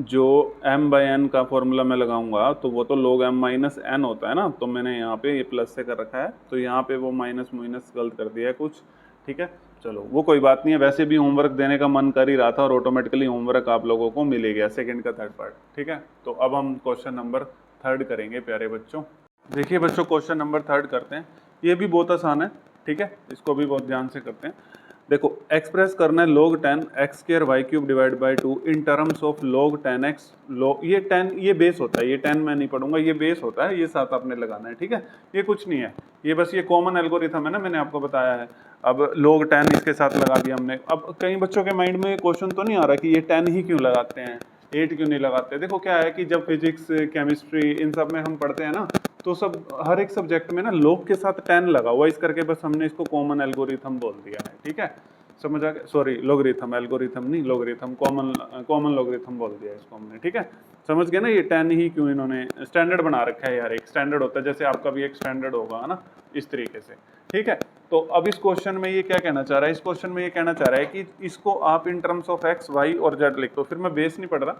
जो m/n का फॉर्मूला मैं लगाऊंगा तो वो तो log m-n होता है ना, तो मैंने यहाँ पे ये प्लस से कर रखा है, तो यहाँ पे वो माइनस गलत कर दिया है कुछ, ठीक है। चलो वो कोई बात नहीं है, वैसे भी होमवर्क देने का मन कर ही रहा था और ऑटोमेटिकली होमवर्क आप लोगों को मिल गया सेकंड का थर्ड पार्ट, ठीक है। तो अब हम क्वेश्चन नंबर 3 करेंगे प्यारे बच्चों। देखिए बच्चों क्वेश्चन नंबर 3 करते हैं, ये भी बहुत आसान है, ठीक है, इसको भी बहुत ध्यान से करते हैं। देखो एक्सप्रेस करना है log 10 x² y³ divide by 2 in terms of log 10x ये 10 ये बेस होता है, ये 10 मैं नहीं पढ़ूंगा, ये बेस होता है, ये साथ आपने लगाना है, ठीक है। ये कुछ नहीं है, ये बस ये कॉमन एल्गोरिथम है ना, मैंने आपको बताया है। अब log 10 इसके साथ लगा दिया हमने। अब कई बच्चों के माइंड में क्वेश्चन तो नहीं आ रहा कि ये 10 ही क्यों लगाते हैं, 8 क्यों नहीं लगाते। देखो क्या है कि जब फिजिक्स केमिस्ट्री इन सब में हम पढ़ते हैं ना, तो सब हर एक सब्जेक्ट में ना log के साथ 10 लगा हुआ, इस करके बस हमने इसको कॉमन एल्गोरिथम बोल दिया है, ठीक है। समझ आ गया, सॉरी लॉगरिथम, एल्गोरिथम नहीं लॉगरिथम, कॉमन लॉगरिथम बोल दिया इसको हमने, ठीक है। समझ गए ना, ये 10 ही क्यों इन्होंने स्टैंडर्ड बना रखा है यार, एक स्टैंडर्ड होता है, जैसे आपका भी एक स्टैंडर्ड होगा ना, इस तरीके से, ठीक है। तो अब इस क्वेश्चन में ये क्या कहना चाह रहा है, इस क्वेश्चन में ये कहना चाह रहा है कि इसको आप in terms of x y और जेड लिख दो, फिर मैं बेस नहीं पढ़ रहा,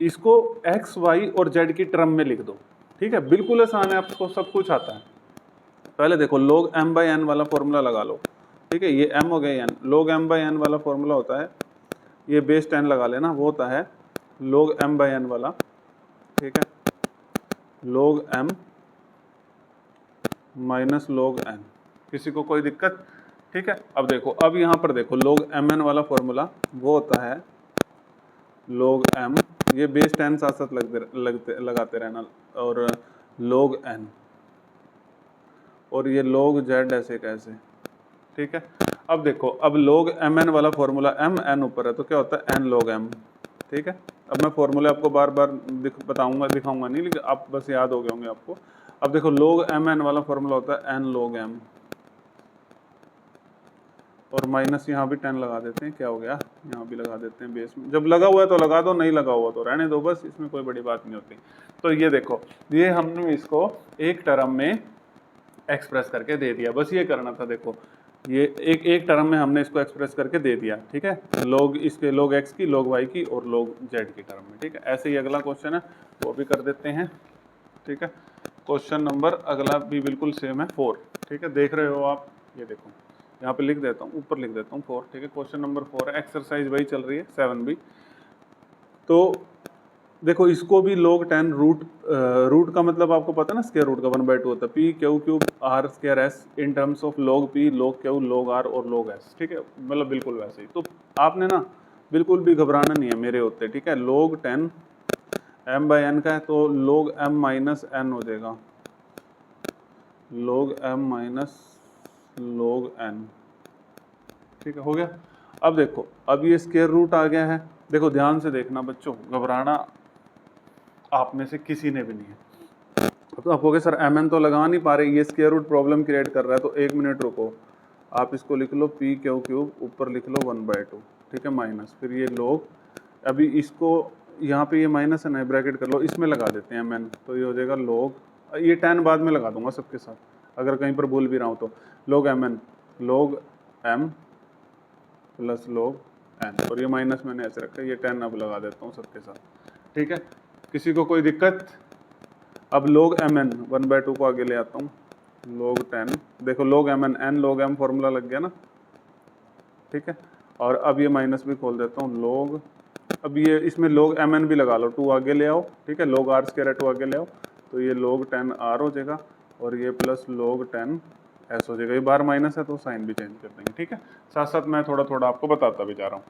इसको एक्स वाई और जेड की टर्म में लिख दो, ठीक है, बिल्कुल आसान है, आपको सब कुछ आता है। पहले देखो log m बाई एन वाला फॉर्मूला लगा लो, ठीक है, ये m हो गया n, log m by n वाला फॉर्मूला होता है, ये बेस 10 लगा लेना, वो होता है log m बाई एन वाला, ठीक है, log m minus log n। किसी को कोई दिक्कत? ठीक है, अब देखो, अब यहाँ पर देखो log mn वाला फॉर्मूला वो होता है log m, ये बेस 10 साथ साथ लगाते रहना, और log n, और ये log z ऐसे कैसे, ठीक है। अब देखो, अब log mn वाला फॉर्मूला m n ऊपर है तो क्या होता है n log m, ठीक है। अब मैं फॉर्मूले आपको बार बार दिखाऊंगा नहीं, लेकिन आप बस याद हो गए होंगे आपको। अब देखो log mn वाला फॉर्मूला होता है n log m, और माइनस यहाँ भी 10 लगा देते हैं, क्या हो गया, यहाँ भी लगा देते हैं बेस में। जब लगा हुआ है तो लगा दो, नहीं लगा हुआ तो रहने दो, बस इसमें कोई बड़ी बात नहीं होती। तो ये देखो, ये हमने इसको एक टर्म में एक्सप्रेस करके दे दिया, बस ये करना था। देखो ये एक टर्म में हमने इसको एक्सप्रेस करके दे दिया, ठीक है, log इसके log x की, log y की और log z की टर्म में, ठीक है। ऐसे ही अगला क्वेश्चन है वो भी कर देते हैं, ठीक है। क्वेश्चन नंबर अगला भी बिल्कुल सेम है, 4, ठीक है, देख रहे हो आप, ये देखो यहाँ पे लिख देता हूँ, ऊपर लिख देता हूँ 4, ठीक है। क्वेश्चन नंबर 4 है, एक्सरसाइज वही चल रही है 7b। तो देखो इसको भी log 10 रूट का मतलब आपको पता है ना, स्क्वायर रूट का 1/2 होता है, p q cube r square s in terms of log p log q log r और log s, ठीक है, मतलब बिल्कुल वैसे ही। तो आपने ना बिल्कुल भी घबराना नहीं है मेरे होते, ठीक है। log 10 m बाई एन का है तो log m माइनस एन हो जाएगा, log m minus log n, ठीक है, हो गया। अब देखो, अब ये स्क्वायर रूट आ गया है, देखो ध्यान से देखना बच्चों, घबराना आप में से किसी ने भी नहीं है। तो आप कहोगे सर mn तो लगा नहीं पा रहे, ये स्क्वायर रूट प्रॉब्लम क्रिएट कर रहा है, तो 1 मिनट रुको, आप इसको लिख लो पी क्यू क्यूब, ऊपर लिख लो 1/2, ठीक है, माइनस, फिर ये लोग, अभी इसको यहाँ पे ये माइनस है ना, ब्रैकेट कर लो, इसमें लगा देते हैं mn, तो ये हो जाएगा log, ये 10 बाद में लगा दूंगा सबके साथ, अगर कहीं पर भूल भी रहा हूँ तो, log mn log m plus log n, और ये माइनस मैंने ऐसे रखा है, ये 10 अब लगा देता हूँ सबके साथ, ठीक है। किसी को कोई दिक्कत? अब log mn 1/2 को आगे ले आता हूँ, log 10, देखो log mn n log m formula लग गया ना, ठीक है। और अब ये माइनस भी खोल देता हूँ, log, अब ये इसमें log mn भी लगा लो, 2 आगे ले आओ, ठीक है, log r स्क्वायर 2 आगे ले आओ, तो ये log 10 r हो जाएगा, और ये प्लस log 10 s हो जाएगा। ये बार माइनस है तो साइन भी चेंज कर देंगे, ठीक है। साथ साथ मैं थोड़ा थोड़ा आपको बताता भी जा रहा हूँ।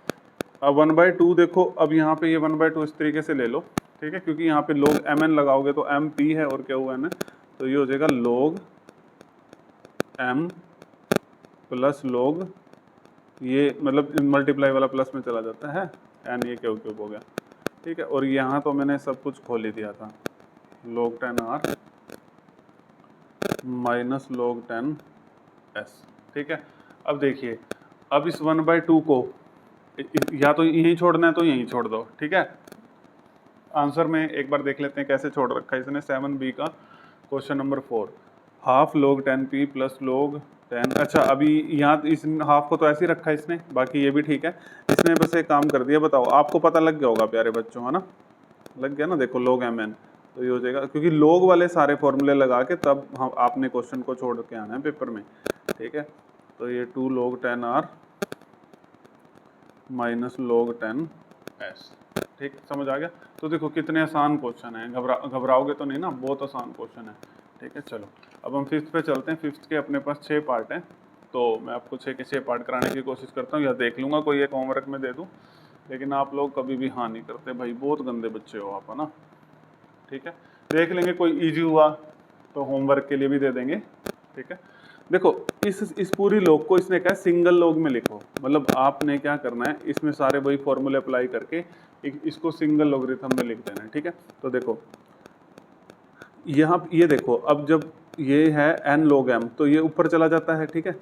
अब 1/2 देखो, अब यहाँ पे ये 1/2 इस तरीके से ले लो, ठीक है, क्योंकि यहाँ पे log mn लगाओगे तो m p है और क्या हुआ है ना, तो ये हो जाएगा log m प्लस log, ये मतलब मल्टीप्लाई वाला प्लस में चला जाता है, n ये क्यूब हो गया, ठीक है। और यहाँ तो मैंने सब कुछ खोल ही दिया था, log 10 r minus log 10 s, ठीक है। अब देखिए, अब इस 1/2 को या तो यहीं छोड़ना है तो यहीं छोड़ दो, ठीक है। आंसर में एक बार देख लेते हैं कैसे छोड़ रखा है इसने, 7b का question number 4, half log 10p plus log 10, अच्छा अभी यहाँ इस हाफ को तो ऐसे ही रखा है इसने, बाकी ये भी ठीक है, इसने बस एक काम कर दिया। बताओ, आपको पता लग गया होगा प्यारे बच्चों, है ना, लग गया ना, देखो log mn, तो ये हो जाएगा, क्योंकि log वाले सारे फॉर्मूले लगा के तब हम आपने क्वेश्चन को छोड़ के आना है पेपर में, ठीक है। तो ये 2 log 10 r minus log 10 s, ठीक, समझ आ गया। तो देखो कितने आसान क्वेश्चन है, घबराओगे तो नहीं ना, बहुत आसान क्वेश्चन है, ठीक है। चलो अब हम 5th पे चलते हैं। 5th के अपने पास 6 पार्ट हैं, तो मैं आपको 6 के 6 पार्ट कराने की कोशिश करता हूँ, या देख लूँगा कोई एक होमवर्क में दे दूँ, लेकिन आप लोग कभी भी हाँ नहीं करते भाई, बहुत गंदे बच्चे हो आप, है ना, ठीक है। देख लेंगे, कोई ईजी हुआ तो होमवर्क के लिए भी दे देंगे, ठीक है। देखो इस पूरी लॉग को इसने कहा सिंगल लॉग में लिखो, मतलब आपने क्या करना है, इसमें सारे वही फॉर्मूले अप्लाई करके इसको सिंगल लॉगरिथम में लिख देना है, ठीक है। तो देखो यहाँ ये देखो, अब जब ये है n log m तो ये ऊपर चला जाता है, ठीक है।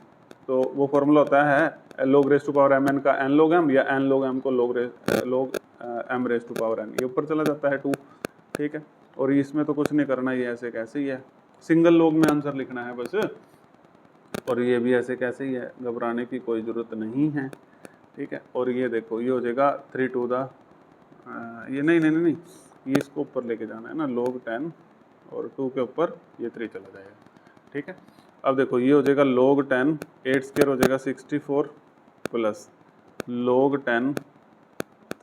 तो वो फॉर्मूला होता है log raise to power mn का n log m, या n log m को log m raise to power n, ये ऊपर चला जाता है 2, ठीक है। और इसमें तो कुछ नहीं करना, ये ऐसे कैसे ही है, सिंगल लॉग में आंसर लिखना है बस, और ये भी ऐसे कैसे ही है, घबराने की कोई ज़रूरत नहीं है, ठीक है। और ये देखो, ये हो जाएगा 3 to the ये नहीं, ये इसको ऊपर लेके जाना है ना, log 10 और 2 के ऊपर ये 3 चला जाएगा, ठीक है। अब देखो ये हो जाएगा log 10, 8 स्क्वायर हो जाएगा 64 प्लस log 10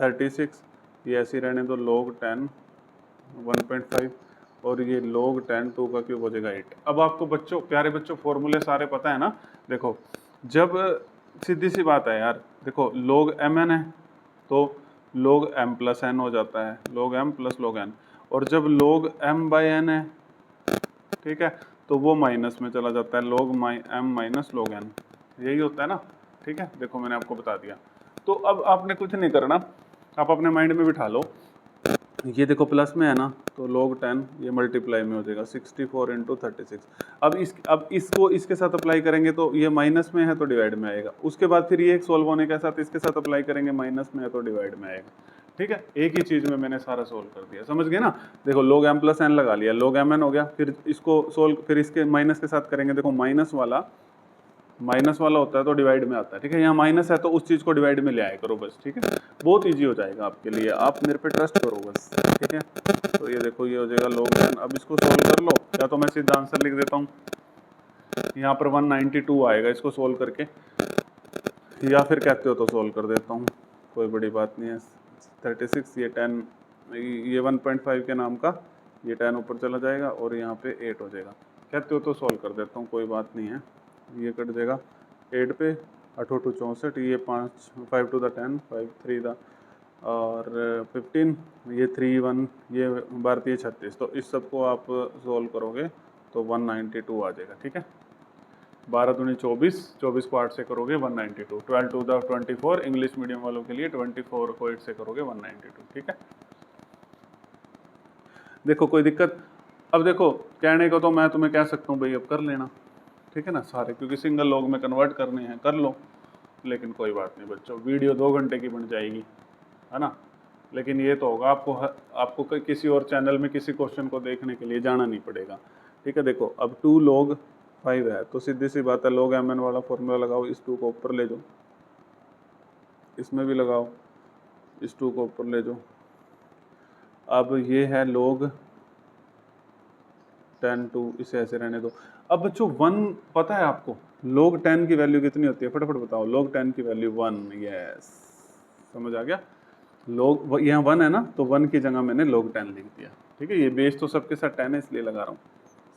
36, ये ऐसे ही रहने दो, log 10 1.5 और ये log 10 2 का क्यूब हो जाएगा 8। अब आपको बच्चों, प्यारे बच्चों, फॉर्मूले सारे पता है ना। देखो जब सीधी सी बात है यार, देखो log mn है तो log m प्लस n हो जाता है, log m plus log n। और जब log m बाई n है, ठीक है, तो वो माइनस में चला जाता है, log m minus log n, यही होता है ना, ठीक है। देखो मैंने आपको बता दिया। तो अब आपने कुछ नहीं करना, आप अपने माइंड में बिठा लो, ये देखो प्लस में है ना, तो log 10 ये मल्टीप्लाई में हो जाएगा 64 इंटू 36। अब इसको इसके साथ अप्लाई करेंगे तो ये माइनस में है तो डिवाइड में आएगा, उसके बाद फिर ये सोल्व होने के साथ इसके साथ अप्लाई करेंगे, माइनस में है तो डिवाइड में आएगा, ठीक है। एक ही चीज में मैंने सारा सोल्व कर दिया, समझ गए ना। देखो log m प्लस n लगा लिया, log mn हो गया, फिर इसको सोल्व, फिर इसके माइनस के साथ करेंगे। देखो माइनस वाला होता है तो डिवाइड में आता है, ठीक है। यहाँ माइनस है तो उस चीज को डिवाइड में ले आया करो बस, ठीक है। बहुत इजी हो जाएगा आपके लिए, आप मेरे पे ट्रस्ट करो बस, ठीक है। तो ये देखो ये हो जाएगा log 10। अब इसको सोल्व कर लो, या तो मैं सीधा आंसर लिख देता हूँ, यहाँ पर 192 आएगा इसको सोल्व करके, या फिर कहते हो तो सोल्व कर देता हूँ, कोई बड़ी बात नहीं है। 36 ये 10, ये 1.5 के नाम का ये 10 ऊपर चला जाएगा और यहाँ पे 8 हो जाएगा, कहते हो तो सोल्व कर देता हूँ, कोई बात नहीं है। ये कट जाएगा 8 पे, 8 8 64, ये 5 5 टू द 10, 5 3 द और 15, ये 3 1, ये भारतीय 36। तो इस सब को आप सोल्व करोगे तो 192 आ जाएगा, ठीक है। 12 दूनी 24, 24 को 8 से करोगे 192, 12 टू द 24, इंग्लिश मीडियम वालों के लिए 24 को 8 से करोगे 192, ठीक है। देखो कोई दिक्कत। अब देखो कहने को तो मैं तुम्हें कह सकता हूँ भाई अब कर लेना, ठीक है ना, सारे, क्योंकि सिंगल लॉग में कन्वर्ट करने हैं, कर लो, लेकिन कोई बात नहीं बच्चों, वीडियो 2 घंटे की बन जाएगी, है ना। लेकिन ये तो होगा, आपको किसी और चैनल में किसी क्वेश्चन को देखने के लिए जाना नहीं पड़ेगा, ठीक है। देखो अब 2 log 5 है तो सीधी सी बात है, log mn वाला फॉर्मूला लगाओ, इस 2 को ऊपर ले जाओ, इसमें भी लगाओ, इस 2 को ऊपर ले जाओ। अब ये है log 10 2, इसे ऐसे रहने दो। अब बच्चों 1 पता है आपको log 10 की वैल्यू कितनी होती है, फटाफट बताओ। log 10 की वैल्यू 1, यस, समझ आ गया। log यहाँ 1 है ना, तो 1 की जगह मैंने log 10 लिख दिया, ठीक है। ये बेस तो सबके साथ 10 है इसलिए लगा रहा हूँ,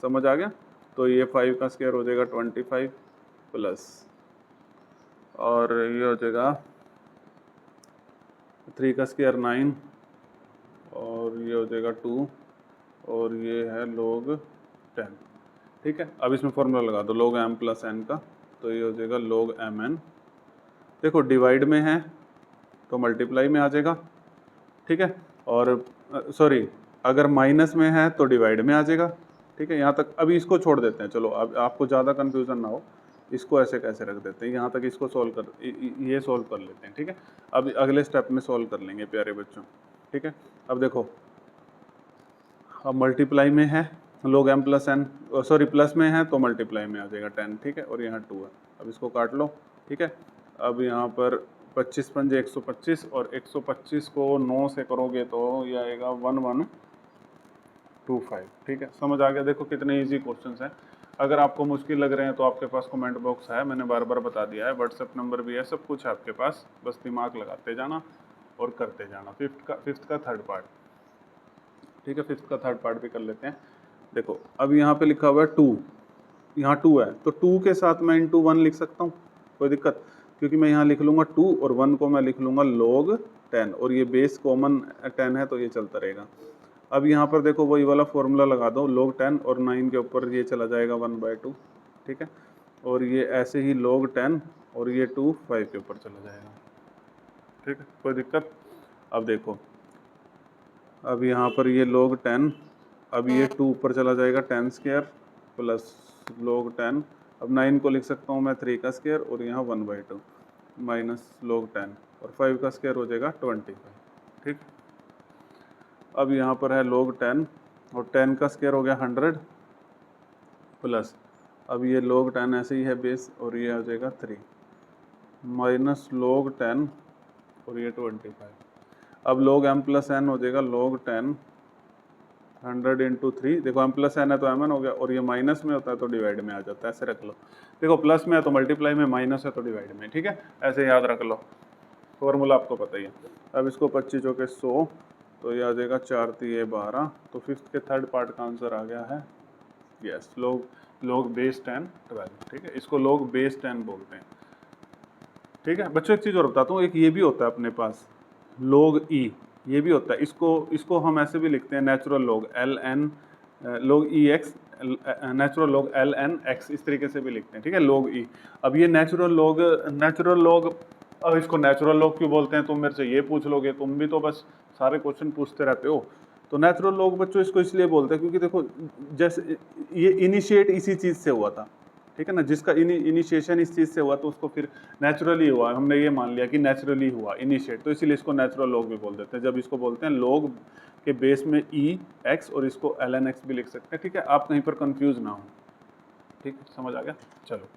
समझ आ गया। तो ये 5 का स्क्वायर हो जाएगा 25 प्लस, और ये हो जाएगा 3 का स्क्वायर 9, और ये हो जाएगा 2, और ये है log 10, ठीक है। अब इसमें फॉर्मूला लगा दो log m प्लस n का, तो ये हो जाएगा log mn। देखो डिवाइड में है तो मल्टीप्लाई में आ जाएगा, ठीक है। और सॉरी, अगर माइनस में है तो डिवाइड में आ जाएगा, ठीक है। यहाँ तक अभी इसको छोड़ देते हैं, चलो अब आपको ज़्यादा कन्फ्यूज़न ना हो, इसको ऐसे कैसे रख देते हैं, यहाँ तक इसको सोल्व कर, ये सोल्व कर लेते हैं, ठीक है। अब अगले स्टेप में सोल्व कर लेंगे प्यारे बच्चों, ठीक है। अब देखो अब मल्टीप्लाई में है log m plus n, sorry plus में है तो मल्टीप्लाई में आ जाएगा 10, ठीक है। और यहाँ 2 है, अब इसको काट लो, ठीक है। अब यहाँ पर 25 पंजे 125, और 125 को 9 से करोगे तो ये आएगा 1125, ठीक है। समझ आ गया। देखो कितने इजी क्वेश्चंस हैं। अगर आपको मुश्किल लग रहे हैं तो आपके पास कमेंट बॉक्स है, मैंने बार बार बता दिया है, व्हाट्सएप नंबर भी है, सब कुछ है आपके पास, बस दिमाग लगाते जाना और करते जाना। फिफ्थ का थर्ड पार्ट, ठीक है, फिफ्थ का थर्ड पार्ट भी कर लेते हैं। देखो अब यहाँ पे लिखा हुआ है 2, यहाँ 2 है तो 2 के साथ मैं इंटू 1 लिख सकता हूँ, कोई दिक्कत, क्योंकि मैं यहाँ लिख लूँगा 2 और 1 को मैं लिख लूँगा log 10, और ये बेस कॉमन 10 है तो ये चलता रहेगा। अब यहाँ पर देखो वही वाला फॉर्मूला लगा दो, log 10 और 9 के ऊपर ये चला जाएगा 1/2, ठीक है। और ये ऐसे ही log 10 और ये 2 5 के ऊपर चला जाएगा, ठीक है, कोई दिक्कत। अब देखो अब यहाँ पर ये log 10, अब ये 2 ऊपर चला जाएगा 10 स्क्वायर प्लस log 10, अब 9 को लिख सकता हूँ मैं 3 का स्क्वायर, और यहाँ 1/2 माइनस log 10, और 5 का स्क्वायर हो जाएगा 25, ठीक। अब यहाँ पर है log 10 और 10 का स्क्वायर हो गया 100 प्लस, अब ये log 10 ऐसे ही है बेस, और ये आ जाएगा 3 माइनस log 10 और ये 25। अब log m प्लस n हो जाएगा log 10 100 इंटू 3, देखो m प्लस एन है तो mn हो गया, और ये माइनस में होता है तो डिवाइड में आ जाता है, ऐसे रख लो। देखो प्लस में है तो मल्टीप्लाई में, माइनस है तो डिवाइड में, ठीक है, ऐसे याद रख लो, फॉर्मूला आपको पता ही है। अब इसको 25 चौके 100, तो ये आ जाएगा 4 3 12, तो फिफ्थ के थर्ड पार्ट का आंसर आ गया है यस, लोग बेस 10 12, ठीक है, इसको लोग बेस 10 बोलते हैं, ठीक है। बच्चों एक चीज़ और बताता हूँ, एक ये भी होता है अपने पास लोग ई, ये भी होता है, इसको हम ऐसे भी लिखते हैं नेचुरल लोग एल एन, लोग ई एक्स, नेचुरल लोग एल एन एक्स, इस तरीके से भी लिखते हैं, ठीक है, लोग ई। अब ये नेचुरल लोग, अब इसको नेचुरल लोग क्यों बोलते हैं, तुम मेरे से ये पूछ लोगे, तुम भी तो बस सारे क्वेश्चन पूछते रहते हो। तो नेचुरल लोग बच्चों इसको इसलिए बोलते हैं क्योंकि देखो जैसे ये इनिशिएट इसी चीज़ से हुआ था, ठीक है ना, जिसका इनिशिएशन इस चीज़ से हुआ तो उसको फिर नेचुरली हुआ, हमने ये मान लिया कि नेचुरली हुआ इनिशिएट, तो इसीलिए इसको नेचुरल लॉग भी बोल देते हैं। जब इसको बोलते हैं लॉग के बेस में ई एक्स, और इसको एल एन एक्स भी लिख सकते हैं, ठीक है, आप कहीं पर कंफ्यूज ना हो, ठीक है, समझ आ गया। चलो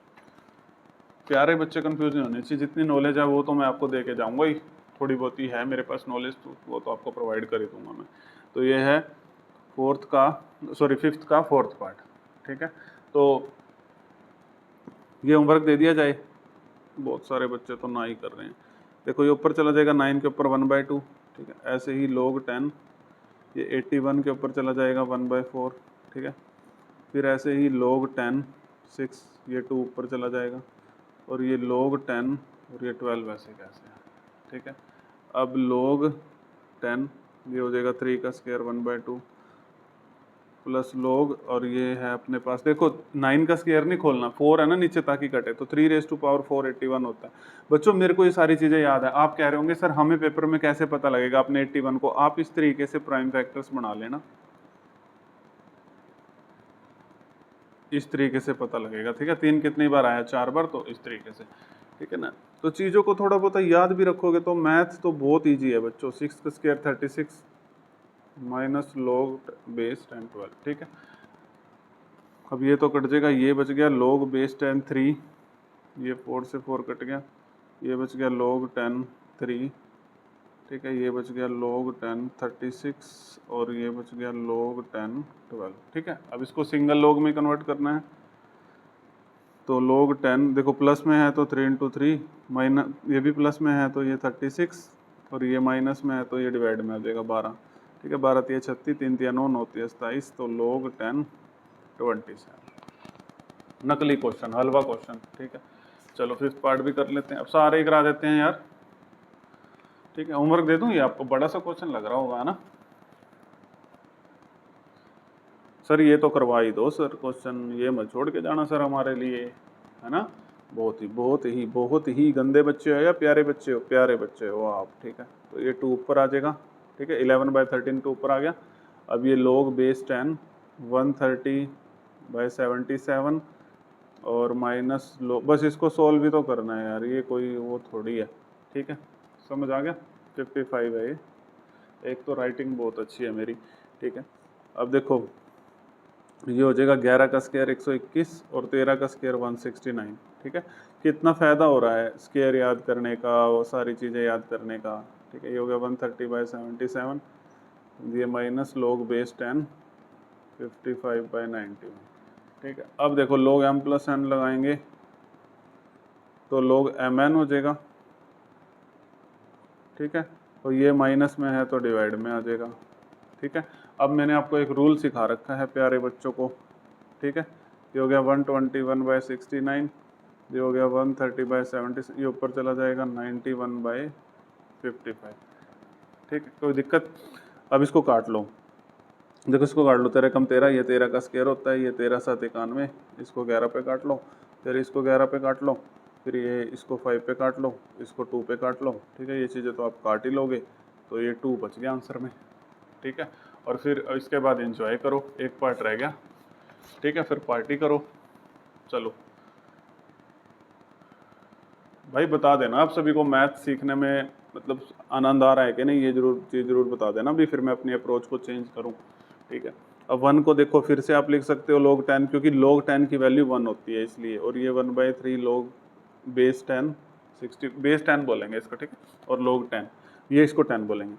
प्यारे बच्चे, कंफ्यूज नहीं होने चाहिए, जितनी नॉलेज है वो तो मैं आपको दे के जाऊँगा ही, थोड़ी बहुत ही है मेरे पास नॉलेज, तो वो तो आपको प्रोवाइड कर ही दूंगा मैं। तो ये है फिफ्थ का फोर्थ पार्ट, ठीक है। तो ये होमवर्क दे दिया जाए, बहुत सारे बच्चे तो ना ही कर रहे हैं। देखो ये ऊपर चला जाएगा 9 के ऊपर 1/2, ठीक है, ऐसे ही log 10 ये 81 के ऊपर चला जाएगा 1/4, ठीक है, फिर ऐसे ही log 10 6, ये 2 ऊपर चला जाएगा, और ये log 10 और ये 12 ऐसे कैसे है, ठीक है। अब log 10 ये हो जाएगा 3 का स्क्वायर 1/2 प्लस log, और ये है अपने पास, देखो 9 का स्क्वायर नहीं खोलना, 4 है ना नीचे ताकि कटे, तो 3⁴ 81 होता है। बच्चों मेरे को ये सारी चीज़ें याद है, आप कह रहे होंगे सर हमें पेपर में कैसे पता लगेगा अपने 81 को, आप इस तरीके से प्राइम फैक्टर्स बना लेना, इस तरीके से पता लगेगा, ठीक है। 3 कितनी बार आया, 4 बार, तो इस तरीके से, ठीक है ना। तो चीज़ों को थोड़ा बहुत याद भी रखोगे तो मैथ तो बहुत ईजी है बच्चों। 6 का स्क्वायर 36 माइनस log बेस 10 12, ठीक है। अब ये तो कट जाएगा, ये बच गया log बेस 10 3, ये 4 से 4 कट गया, ये बच गया log 10 3, ठीक है, ये बच गया log 10 36, और ये बच गया log 10 12, ठीक है। अब इसको सिंगल log में कन्वर्ट करना है, तो log 10 देखो प्लस में है तो 3 इंटू 3, माइनस ये भी प्लस में है तो ये 36, और ये माइनस में है तो ये डिवाइड में आ जाएगा 12, ठीक है, 12 3 36, 3 3 9 9 3 27, तो log 10 27, नकली क्वेश्चन, हलवा क्वेश्चन, ठीक है। चलो फिफ्थ पार्ट भी कर लेते हैं, अब सारे ही करा देते हैं यार, ठीक है। होमवर्क दे दूं, ये आपको बड़ा सा क्वेश्चन लग रहा होगा ना सर, ये तो करवा ही दो सर क्वेश्चन, ये मत छोड़ के जाना सर हमारे लिए, है ना। बहुत ही गंदे बच्चे हो या प्यारे बच्चे हो, प्यारे बच्चे हो आप, ठीक है। तो ये 2 ऊपर आ जाएगा, ठीक है, 11/13 2 ऊपर आ गया। अब ये log बेस 10 130/77, और माइनस लो, बस इसको सोल्व भी तो करना है यार, ये कोई वो थोड़ी है, ठीक है, समझ आ गया। 55 है ये, एक तो राइटिंग बहुत अच्छी है मेरी, ठीक है। अब देखो ये हो जाएगा 11 का स्क्वायर 121, और 13 का स्क्वायर 169, ठीक है। कितना फ़ायदा हो रहा है स्क्वायर याद करने का, वो सारी चीज़ें याद करने का, ठीक है। ये हो गया 130/77, ये माइनस log बेस 10 55/91, ठीक है। अब देखो log m प्लस n लगाएंगे तो log mn हो जाएगा, ठीक है, और ये माइनस में है तो डिवाइड में आ जाएगा, ठीक है। अब मैंने आपको एक रूल सिखा रखा है प्यारे बच्चों को, ठीक है। ये हो गया 121/69, ये हो गया 130/70, ये ऊपर चला जाएगा 91/55, ठीक है, कोई दिक्कत। अब इसको काट लो, देखो इसको काट लो, 13 कम 13, ये 13 का स्क्वायर होता है, ये 13 7 91, इसको 11 पे काट लो, फिर इसको 11 पे काट लो, फिर ये इसको 5 पे काट लो, इसको 2 पे काट लो, ठीक है। ये चीज़ें तो आप काट ही लोगे, तो ये 2 बच गया आंसर में, ठीक है। और फिर इसके बाद एंजॉय करो, एक पार्ट रह गया, ठीक है, फिर पार्टी करो। चलो भाई बता देना आप सभी को मैथ सीखने में मतलब आनंद आ रहा है कि नहीं, ये जरूर बता देना भी, फिर मैं अपनी अप्रोच को चेंज करूँ, ठीक है। अब 1 को देखो फिर से आप लिख सकते हो log 10, क्योंकि log 10 की वैल्यू 1 होती है इसलिए, और ये 1/3 log बेस 10 60, बेस 10 बोलेंगे इसको, ठीक है, और log 10 ये इसको 10 बोलेंगे।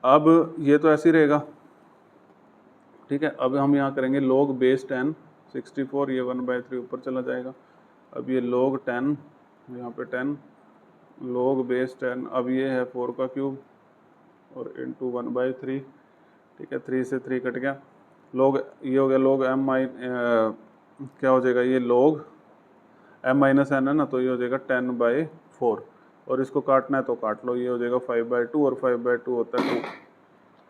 अब ये तो ऐसे ही रहेगा, ठीक है। अब हम यहाँ करेंगे log बेस 10 64, ये 1/3 ऊपर चला जाएगा। अब ये log 10, यहाँ पे 10 log बेस 10, अब ये है 4 का क्यूब और इंटू 1/3, ठीक है। 3 से 3 कट गया, log ये हो गया log क्या हो जाएगा, ये log m माइनस n है ना, तो ये हो जाएगा 10/4, और इसको काटना है तो काट लो, ये हो जाएगा 5/2, और 5/2 होता है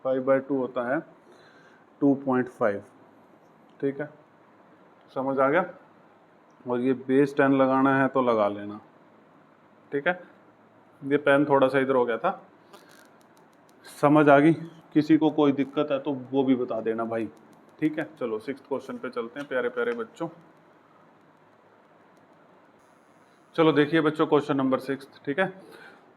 5/2 होता है 2.5, ठीक है, समझ आ गया। और ये बेस 10 लगाना है तो लगा लेना, ठीक है। ये पेन थोड़ा सा इधर हो गया था, समझ आ गई। किसी को कोई दिक्कत है तो वो भी बता देना भाई, ठीक है। चलो 6th क्वेश्चन पे चलते हैं प्यारे प्यारे बच्चों। चलो देखिए बच्चों क्वेश्चन नंबर 6, ठीक है।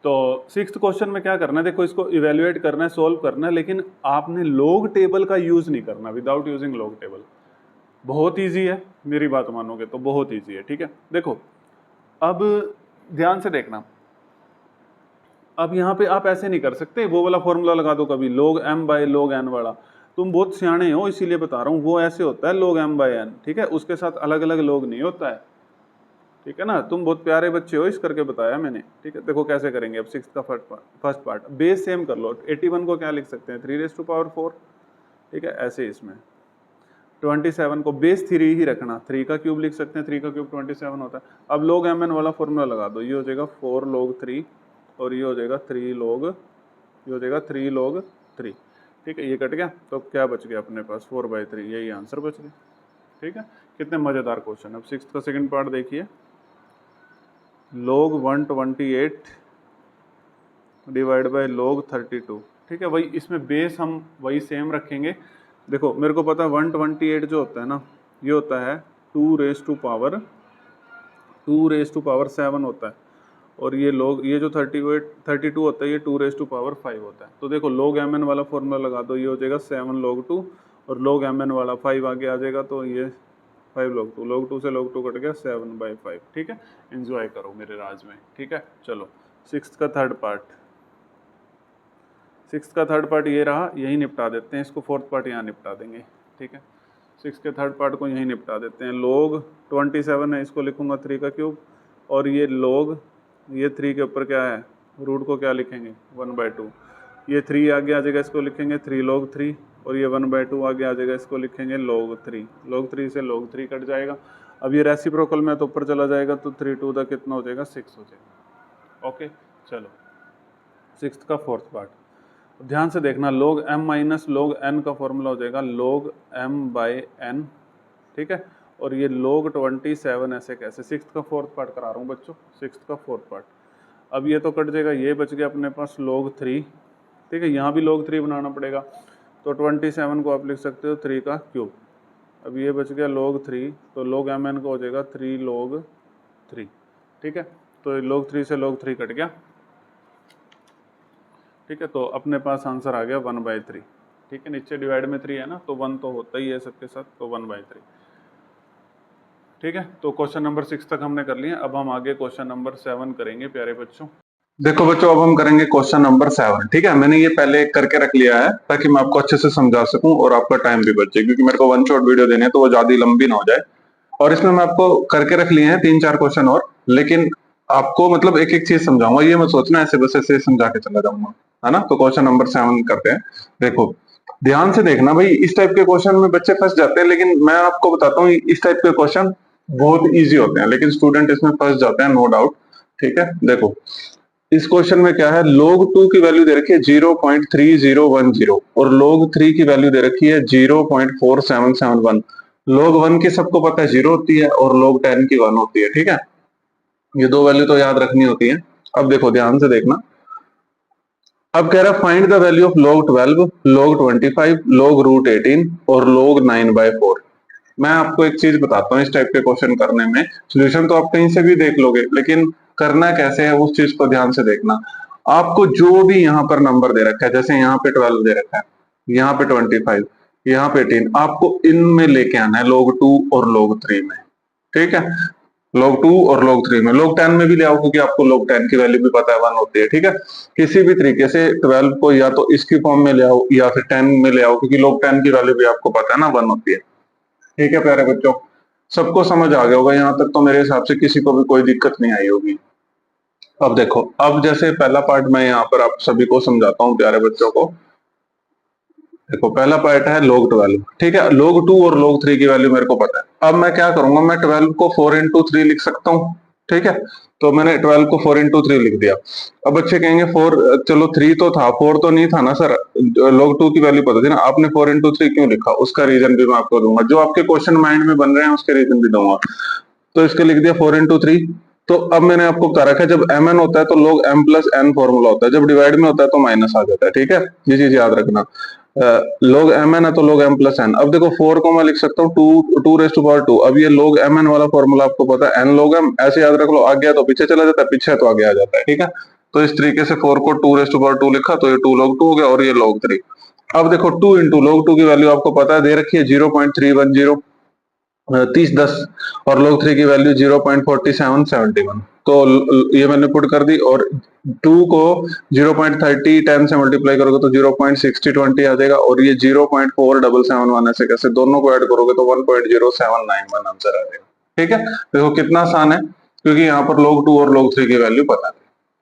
तो 6th क्वेश्चन में क्या करना है, देखो इसको इवेल्युएट करना है, सोल्व करना है, लेकिन आपने लॉग टेबल का यूज नहीं करना, विदाउट यूजिंग लॉग टेबल। बहुत इजी है, मेरी बात मानोगे तो बहुत इजी है, ठीक है। देखो अब ध्यान से देखना, अब यहाँ पे आप ऐसे नहीं कर सकते, वो वाला फॉर्मूला लगा दो कभी log m by log n वाला। तुम बहुत सियाणे हो इसीलिए बता रहा हूँ, वो ऐसे होता है log m बाय n, ठीक है, उसके साथ अलग अलग log नहीं होता है, ठीक है ना। तुम बहुत प्यारे बच्चे हो, इस करके बताया मैंने, ठीक है। देखो कैसे करेंगे अब 6th का फर्स्ट पार्ट, बेस सेम कर लो। 81 को क्या लिख सकते हैं, 3⁴, ठीक है, ऐसे इसमें 27 को बेस 3 ही रखना, 3 का क्यूब लिख सकते हैं, 3 का क्यूब 27 होता है। अब log mn वाला फॉर्मूला लगा दो, ये हो जाएगा 4 log 3, और ये हो जाएगा 3 log, ये हो जाएगा 3 log 3, ठीक है। ये कट गया तो क्या बच गया अपने पास, 4/3, यही आंसर बच गया, ठीक है। कितने मज़ेदार क्वेश्चन। अब 6th का सेकंड पार्ट देखिए, log 128 डिवाइड बाय log 32, ठीक है। वही इसमें बेस हम वही सेम रखेंगे। देखो मेरे को पता है 128 जो होता है ना, ये होता है 2⁻7 होता है, और ये log, ये जो 32 होता है, ये 2⁻5 होता है। तो देखो log mn वाला फॉर्मूला लगा दो, ये हो जाएगा 7 log 2, और log mn वाला 5 आगे आ जाएगा, तो ये 5 log 2 से log 2 कट गया 7/5, ठीक है। एंजॉय करो मेरे राज में, ठीक है। चलो 6th का थर्ड पार्ट ये रहा, यही निपटा देते हैं इसको, 4th पार्ट यहाँ निपटा देंगे, ठीक है। 6 के थर्ड पार्ट को यहीं निपटा देते हैं। log 27 है, इसको लिखूंगा 3 का क्यूब, और ये log, ये 3 के ऊपर क्या है, रूट को क्या लिखेंगे 1/2, ये 3 आगे आ जाएगा, इसको लिखेंगे 3 log 3, और ये 1/2 आगे आ जाएगा, इसको लिखेंगे log 3। log 3 से log 3 कट जाएगा। अब ये रेसिप्रोकल में तो ऊपर चला जाएगा, तो 3 2 दा कितना हो जाएगा, 6 हो जाएगा, ओके। चलो 6th का 4th पार्ट ध्यान से देखना, log m minus log n का फॉर्मूला हो जाएगा log m बाय n, ठीक है। और ये log 27 ऐसे कैसे, 6th का 4th पार्ट करा रहा हूँ बच्चों, 6th का 4th पार्ट। अब ये तो कट जाएगा, ये बच गया अपने पास log 3, ठीक है। यहाँ भी log 3 बनाना पड़ेगा, तो 27 को आप लिख सकते हो 3 का क्यूब। अब ये बच गया log 3, तो log mn का हो जाएगा 3 log 3, ठीक है। तो log 3 से log 3 कट गया, ठीक है। तो अपने पास आंसर आ गया 1/3, ठीक है। नीचे डिवाइड में 3 है ना, तो 1 तो होता ही है सबके साथ, तो 1/3, ठीक है। तो क्वेश्चन नंबर 6 तक हमने कर लिया। अब हम आगे क्वेश्चन नंबर 7 करेंगे प्यारे बच्चों। देखो बच्चों अब हम करेंगे क्वेश्चन नंबर 7, ठीक है। मैंने ये पहले करके रख लिया है ताकि मैं आपको अच्छे से समझा सकूं और आपका टाइम भी बच जाए, क्योंकि मेरे को वन शॉट वीडियो देनी है तो वो ज्यादा लंबी ना हो जाए। और इसमें मैं आपको करके रख लिए हैं 3-4 क्वेश्चन और, लेकिन आपको मतलब एक एक चीज समझाऊंगा, ये मत सोचना ऐसे बस ऐसे समझा के चला जाऊंगा, है ना। तो क्वेश्चन नंबर 7 करते हैं। देखो ध्यान से देखना भाई, इस टाइप के क्वेश्चन में बच्चे फंस जाते हैं, लेकिन मैं आपको बताता हूँ इस टाइप के क्वेश्चन बहुत इजी होते हैं, लेकिन स्टूडेंट इसमें फंस जाते हैं, नो डाउट, ठीक है। देखो इस क्वेश्चन में क्या है, log 2 की वैल्यू दे रखी है 0.3010, और log 3 की वैल्यू दे रखी है 0.4771। log 1 की सबको पता है 0 होती है, और log 10 की 1 होती है, ठीक है। ये दो वैल्यू तो याद रखनी होती है। अब देखो ध्यान से देखना, अब कह रहा है find the value of log 12, log 25, log root 18 और log 9/4। मैं आपको एक चीज बताता हूँ, इस टाइप के क्वेश्चन करने में सोल्यूशन तो आप कहीं से भी देख लोगे, लेकिन करना कैसे है उस चीज को ध्यान से देखना। आपको जो भी यहाँ पर नंबर दे रखा है, जैसे यहाँ पे 12 दे रखा है, यहाँ पे 25, यहाँ पे 18, आपको इनमें लेके आना है log 2 और log 3 में, ठीक है। log 2 और log 3 में, log 10 में भी ले आओ क्योंकि आपको log 10 की वैल्यू भी पता है 1 होती है, ठीक है। किसी भी तरीके से 12 को या तो इसकी फॉर्म में ले आओ या फिर 10 में ले आओ, क्योंकि log 10 की वैल्यू भी आपको पता है ना 1 होती है, ठीक है प्यारे बच्चों। सबको समझ आ गया होगा यहाँ तक, तो मेरे हिसाब से किसी को भी कोई दिक्कत नहीं आई होगी। अब देखो, अब जैसे पहला पार्ट मैं यहाँ पर आप सभी को समझाता हूँ प्यारे बच्चों को। देखो पहला पार्ट है log 12, ठीक है। log 2 और log 3 की वैल्यू मेरे को पता है। अब मैं क्या करूंगा, मैं 12 को 4 इंटू 3 लिख सकता हूँ, ठीक है। तो मैंने 12 को 4 इंटू 3 लिख दिया। अब बच्चे कहेंगे 4, चलो 3 तो था, 4 तो नहीं था ना सर, log 2 की वैल्यू पता थी ना, आपने 4 इंटू 3 क्यों लिखा? उसका रीजन भी मैं आपको दूंगा, जो आपके क्वेश्चन माइंड में बन रहे हैं उसके रीजन भी दूंगा। तो इसके लिख दिया 4 इंटू 3। तो अब मैंने आपको बता रखा है जब mn होता है तो log m plus n formula होता है, जब डिवाइड में होता है तो माइनस आ जाता है, ठीक है। ये चीज याद रखना। log mn है तो log m प्लस n। अब देखो 4 को मैं लिख सकता हूँ 2 रेज टू पावर 2। अब ये log mn वाला फॉर्मूला आपको पता है, n log m, ऐसे याद रख लो, आगे तो पीछे चला जाता है, पीछे है तो आगे आ जाता है, ठीक है। तो इस तरीके से 4 को 2 रेज टू पावर 2 लिखा तो ये 2 log 2 हो गया और ये log 3। अब देखो 2 इंटू log 2 की वैल्यू आपको पता है, दे रखी है 0.310, 3010, और log 3 की वैल्यू 0.4771। तो ये मैंने पुट कर दी, और 2 को 0.3010 से मल्टीप्लाई करोगे तो 0.6020 आ जाएगा, और ये 0.4771 ऐसे कैसे, दोनों को ऐड करोगे तो 1.0791 आंसर आ जाएगा, ठीक है। देखो कितना आसान है, क्योंकि यहाँ पर log 2 और log 3 की वैल्यू पता है,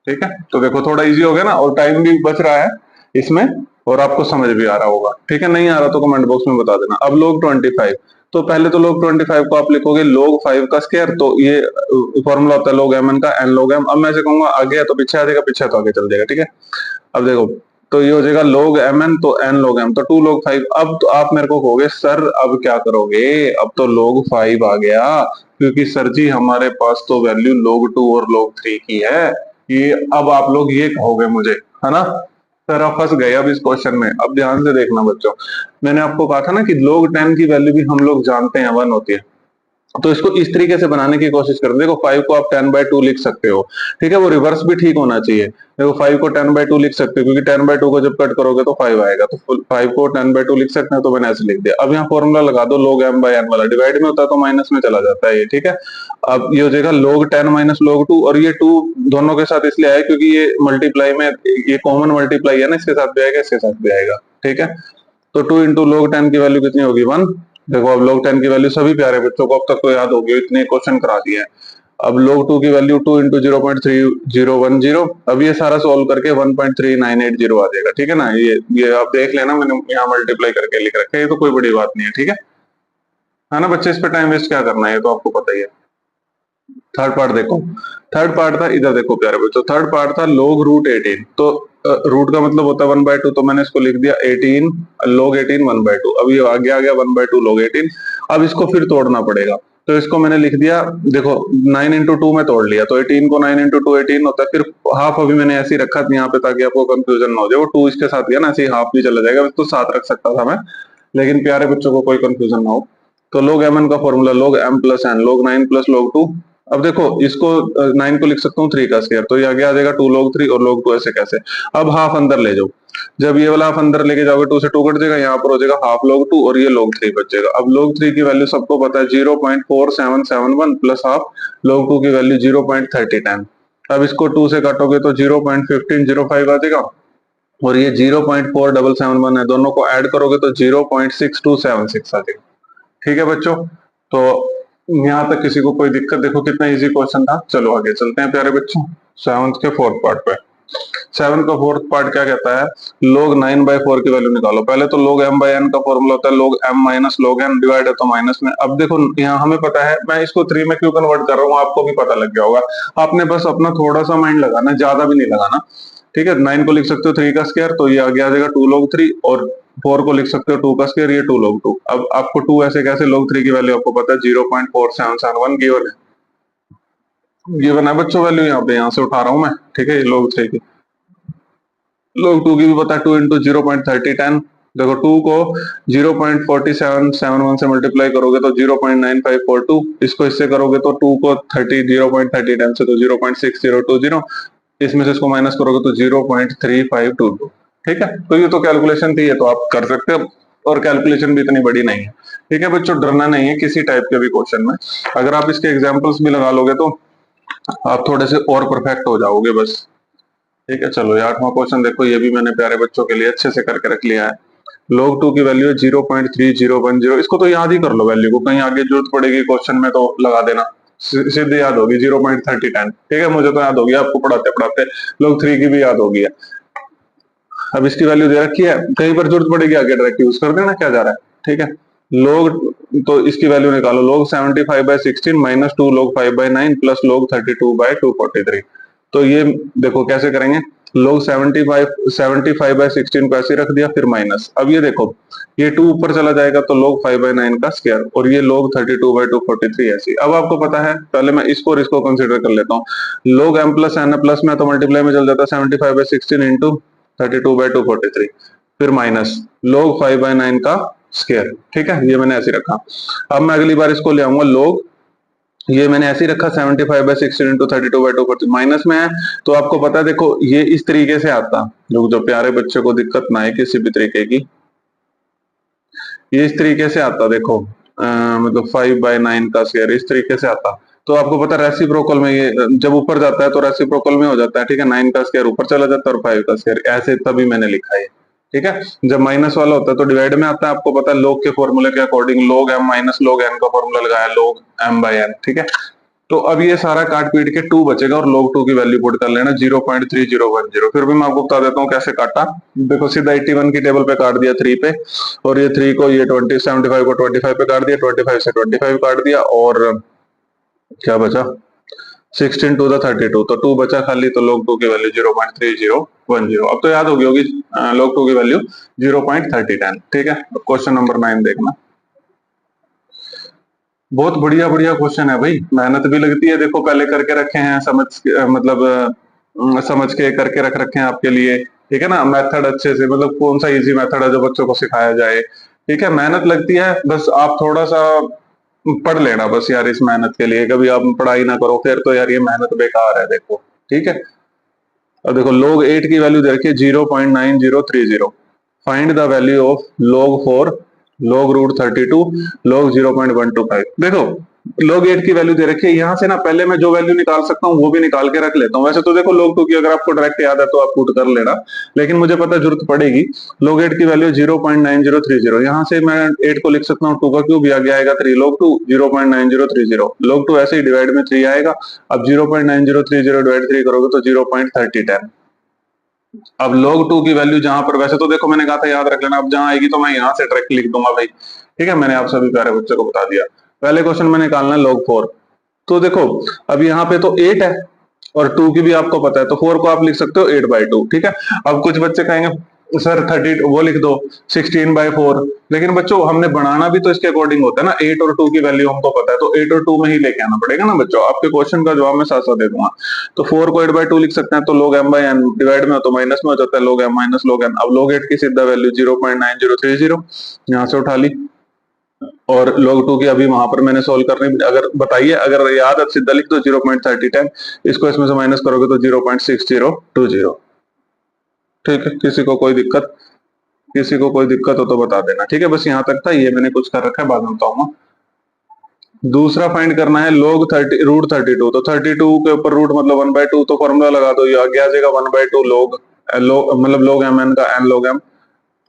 ठीक है। तो देखो थोड़ा इजी हो गया ना, और टाइम भी बच रहा है इसमें, और आपको समझ भी आ रहा होगा, ठीक है। नहीं आ रहा तो कमेंट बॉक्स में बता देना। अब log 25, तो पहले तो log 25 को आप लिखोगे log 5 का स्क्वायर, तो ये फॉर्मूला होता है log mn का, n log m। अब मैं ऐसे कहूंगा आगे है तो पीछे आ जाएगा, पीछे तो आगे चल जाएगा, ठीक है। अब देखो, तो ये हो जाएगा log mn तो n log m, तो 2 log 5। अब तो आप मेरे को कहोगे सर अब क्या करोगे, अब तो log 5 आ गया, क्योंकि सर जी हमारे पास तो वैल्यू log 2 और log 3 की है। ये अब आप लोग ये कहोगे मुझे, है ना। सर आप फंस गए अब इस क्वेश्चन में। अब ध्यान से देखना बच्चों, मैंने आपको कहा था ना कि log 10 की वैल्यू भी हम लोग जानते हैं 1 होती है, तो इसको इस तरीके से बनाने की कोशिश करें। देखो 5 को आप 10/2 लिख सकते हो, ठीक है, वो रिवर्स भी ठीक होना चाहिए। देखो 5 को 10/2 लिख सकते हो, क्योंकि 10/2 को जब कट करोगे तो 5 आएगा, तो 5 को 10/2 लिख सकते हैं, तो मैंने ऐसे लिख दिया। अब यहाँ फॉर्मूला लगा दो, log m/n वाला, डिवाइड में होता है तो माइनस में चला जाता है ये, ठीक है। अब ये हो जाएगा log 10 माइनस log 2, और ये 2 दोनों के साथ इसलिए आया क्योंकि ये मल्टीप्लाई में, ये कॉमन मल्टीप्लाई है ना, इसके साथ भी आएगा, इसके साथ भी आएगा, ठीक है। तो 2 इंटू log 10 की वैल्यू कितनी होगी, 1। देखो अब log 10 की वैल्यू सभी प्यारे बच्चों को अब तक तो याद होगी, इतने क्वेश्चन करा दिए हैं। अब log 2 की वैल्यू 2 इंटू 0.3010, अब ये सारा सोल्व करके 1.3980 आ जाएगा, ठीक है ना। ये आप देख लेना, मैंने यहाँ मल्टीप्लाई करके लिख रखा है, ये तो कोई बड़ी बात नहीं है, ठीक है ना बच्चे। इस पे टाइम वेस्ट क्या करना है, ये तो आपको पता ही है। थर्ड पार्ट देखो, थर्ड पार्ट था, इधर देखो प्यारे बच्चों, थर्ड पार्ट था log रूट 18। तो रूट का मतलब होता है 1/2, तो मैंने इसको लिख दिया 18 log 18 1/2। अब ये आगे आ गया 1/2 log 18। अब इसको फिर तोड़ना पड़ेगा, तो इसको मैंने लिख दिया, देखो 9 इंटू 2 में तोड़ लिया, तो 18 को 9 इंटू 2 18 होता है। फिर हाफ अभी मैंने ऐसे ही रखा था यहाँ पे, ताकि आपको कंफ्यूजन ना हो जाए, वो 2 इसके साथ गया ना, ऐसे ही हाफ भी चला जाएगा, तो 7 रख सकता था मैं, लेकिन प्यारे बच्चों को कोई कंफ्यूजन ना हो। तो log mn का formula log m plus n, log 9 plus log 2। अब देखो इसको 9 को लिख सकता हूँ 3 का स्क्वायर, तो ये आगे आ जाएगा 2 log 3 और log 2 ऐसे कैसे। अब हाफ अंदर ले जाओ, जब ये वाला हाफ अंदर लेके जाओगे 2 से 2 कट जाएगा, यहाँ पर हो जाएगा हाफ log 2 और ये log 3 बच जाएगा। अब log 3 की वैल्यू सबको पता है 0.4771 प्लस हाफ log 2 की वैल्यू 0.3010। अब इसको 2 से काटोगे तो 0.1505 आ जाएगा, और ये 0.4771 है, दोनों को ऐड करोगे तो 0.6276 आ जाएगा, ठीक है बच्चों। तो यहाँ तक किसी को कोई दिक्कत? देखो कितना इजी क्वेश्चन था। चलो आगे चलते हैं प्यारे बच्चों, 7th के 4th पार्ट पे। 7 का 4th पार्ट क्या कहता है, log 9/4 की वैल्यू निकालो। पहले तो log m/n का फॉर्मूला होता है log m minus log n, divide है तो माइनस में। अब देखो यहाँ हमें पता है, मैं इसको 3 में क्यों कन्वर्ट कर रहा हूँ आपको भी पता लग गया होगा। आपने बस अपना थोड़ा सा माइंड लगाना, ज्यादा भी नहीं लगाना, ठीक है। 9 को लिख सकते हो 3 का स्क्वायर, तो ये आगे आ जाएगा 2 log 3, और 4 को लिख सकते हो 2 का स्क्वायर, ये 2 log 2। अब आपको 2 ऐसे कैसे, log 3 की वैल्यू आपको पता है 0.4771 गिवन है, गिवन है बच्चों वैल्यू, यहाँ पे यहाँ से उठा रहा हूं मैं, ठीक है। ये log 3 की, log 2 की भी पता है 2 इंटू 0.3010। देखो 2 को 0.4771 से मल्टीप्लाई करोगे तो 0.9542, इसको इससे करोगे तो 2 को 0.3010 से तो 0.6020, इसमें से इसको माइनस करोगे तो 0.3522, ठीक है। तो ये तो कैलकुलेशन थी, ये तो आप कर सकते हो। और कैलकुलेशन भी इतनी बड़ी नहीं है। ठीक है बच्चों, डरना नहीं है किसी टाइप के भी क्वेश्चन में। अगर आप इसके एग्जाम्पल्स भी लगा लोगे तो आप थोड़े से और परफेक्ट हो जाओगे बस। ठीक है, चलो ये 8वां क्वेश्चन देखो, ये भी मैंने प्यारे बच्चों के लिए अच्छे से करके रख लिया है। log 2 की वैल्यू है 0.3010। इसको तो याद ही कर लो वैल्यू को, कहीं आगे जरूरत पड़ेगी क्वेश्चन में तो लगा देना, सीधे याद होगी 0.3010। ठीक है, मुझे तो याद होगी, आपको पढ़ाते पढ़ाते log 3 की भी याद होगी है। अब इसकी वैल्यू दे रखी है, कहीं पर जरूरत पड़ेगी आगे डायरेक्ट यूज कर देना, क्या जा रहा है। ठीक है, log, तो इसकी वैल्यू निकालो, log 75/16 minus 2 log 5/9 plus log 32/243। तो ये देखो कैसे करेंगे, log 75/16 को ऐसे रख दिया, फिर माइनस, अब ये देखो ये 2 ऊपर चला जाएगा तो log 5/9 का स्क्वायर, और ये log 32/243 ऐसी। अब आपको पता है, पहले मैं इसको और इसको कंसीडर कर लेता हूँ, log m plus n plus में तो मल्टीप्लाई में चल जाता है 75/16 इंटू 32/243, फिर माइनस log 5/9 का स्क्वायर। ठीक है, ये मैंने ऐसे रखा। अब मैं अगली बार इसको ले आऊंगा log, ये मैंने ऐसे ही रखा 75/16 इंटू 32/243, माइनस में है तो आपको पता है, देखो ये इस तरीके से आता, जो प्यारे बच्चे को दिक्कत ना आए किसी भी तरीके की, ये इस तरीके से आता, देखो मतलब 5/9 का स्क्वायर इस तरीके से आता। तो आपको पता है रेसिप्रोकल में ये जब ऊपर जाता है तो रेसिप्रोकल में हो जाता है। ठीक है, 9 का स्क्वायर ऊपर चला जाता है और 5 का स्क्वायर ऐसे, तभी मैंने लिखा है। ठीक है, जब माइनस वाला होता है तो डिवाइड में आता है, आपको पता है log के फॉर्मूले के according log m minus log n का फॉर्मूला लगाया log m/n। ठीक है, तो अब ये सारा काट पीट के 2 बचेगा और log 2 की वैल्यू पुट कर लेना 0.3010। फिर भी मैं आपको बता देता हूँ कैसे काटा। देखो सीधा 81 की टेबल पे काट दिया 3 पे, और ये 3 को ये 75 को 25 पे काट दिया, 25 से 25 काट दिया, और क्या बचा 16 टू द 32, तो 2 बचा खाली, तो log 2 की वैल्यू 0.3010। अब तो याद होगी होगी log 2 की वैल्यू 0.3010। ठीक है, क्वेश्चन नंबर 9 देखना, बहुत बढ़िया बढ़िया क्वेश्चन है भाई, मेहनत भी लगती है, देखो पहले करके रखे हैं, समझ के करके रख रखे हैं आपके लिए। ठीक है ना, मेथड अच्छे से, मतलब कौन सा इजी मेथड है जो बच्चों को सिखाया जाए। ठीक है, मेहनत लगती है, बस आप थोड़ा सा पढ़ लेना बस यार, इस मेहनत के लिए कभी आप पढ़ाई ना करो फिर तो यार ये मेहनत बेकार है। देखो ठीक है, अब देखो log 8 की वैल्यू दे रखी है 0.9030। Find the value of log 4 log root 32 log 0.125। देखो log 8 की वैल्यू दे रखी है, यहाँ से ना पहले मैं जो वैल्यू निकाल सकता हूँ वो भी निकाल के रख लेता हूँ। वैसे तो देखो log 2 की अगर आपको डायरेक्ट याद है तो आप पुट कर लेना, लेकिन मुझे पता जरूरत पड़ेगी। log 8 की वैल्यू 0.9030, यहाँ से मैं 8 को लिख सकता हूँ 2 का क्यूब, आगे आएगा 3 log 2 0.9030, log 2 ऐसे ही डिवाइड में 3 आएगा। अब 0.9030 डिवाइड 3 करोगे तो 0.3010। अब log 2 की वैल्यू जहां पर, वैसे तो देखो मैंने कहा था याद रख लेना, अब जहां आएगी तो मैं यहां से डायरेक्ट लिख दूंगा भाई। ठीक है, मैंने आप सभी प्यारे बच्चों को बता दिया। पहले क्वेश्चन में निकालना है log 4, तो देखो अब यहाँ पे तो 8 है और 2 की भी आपको पता है, तो 4 को आप लिख सकते हो 8/2। ठीक है, अब कुछ बच्चे कहेंगे सर 30 वो लिख दो 16/4, लेकिन बच्चों हमने बनाना भी तो इसके अकॉर्डिंग होता है ना, 8 और 2 की वैल्यू हमको पता है, तो 8 और 2 में ही लेके आना पड़ेगा ना बच्चों। आपके क्वेश्चन का जवाब मैं साथ साथ दे दूंगा। तो 4 को 8/2 लिख सकते हैं, तो log m/n डिवाइड में हो तो माइनस में हो जाता है log m minus log n। अब log 8 की सीधा वैल्यू 0.9030 यहाँ से उठा ली, और log 2 की अभी वहां पर मैंने सोल्व करनी, अगर बताइए अगर याद है सीधा लिख दो 0.3010, इसको इसमें से माइनस करोगे तो 0.6020। ठीक है, किसी को कोई दिक्कत हो तो बता देना। ठीक है, बस यहाँ तक था, ये मैंने कुछ कर रखा है, बाद में बताऊंगा। दूसरा फाइंड करना है log 30 रूट 32, तो 32 के ऊपर रूट मतलब 1/2, तो फॉर्मूला लगा दो, ये आगे आ जाएगा 1/2 log मतलब log mn का n log m।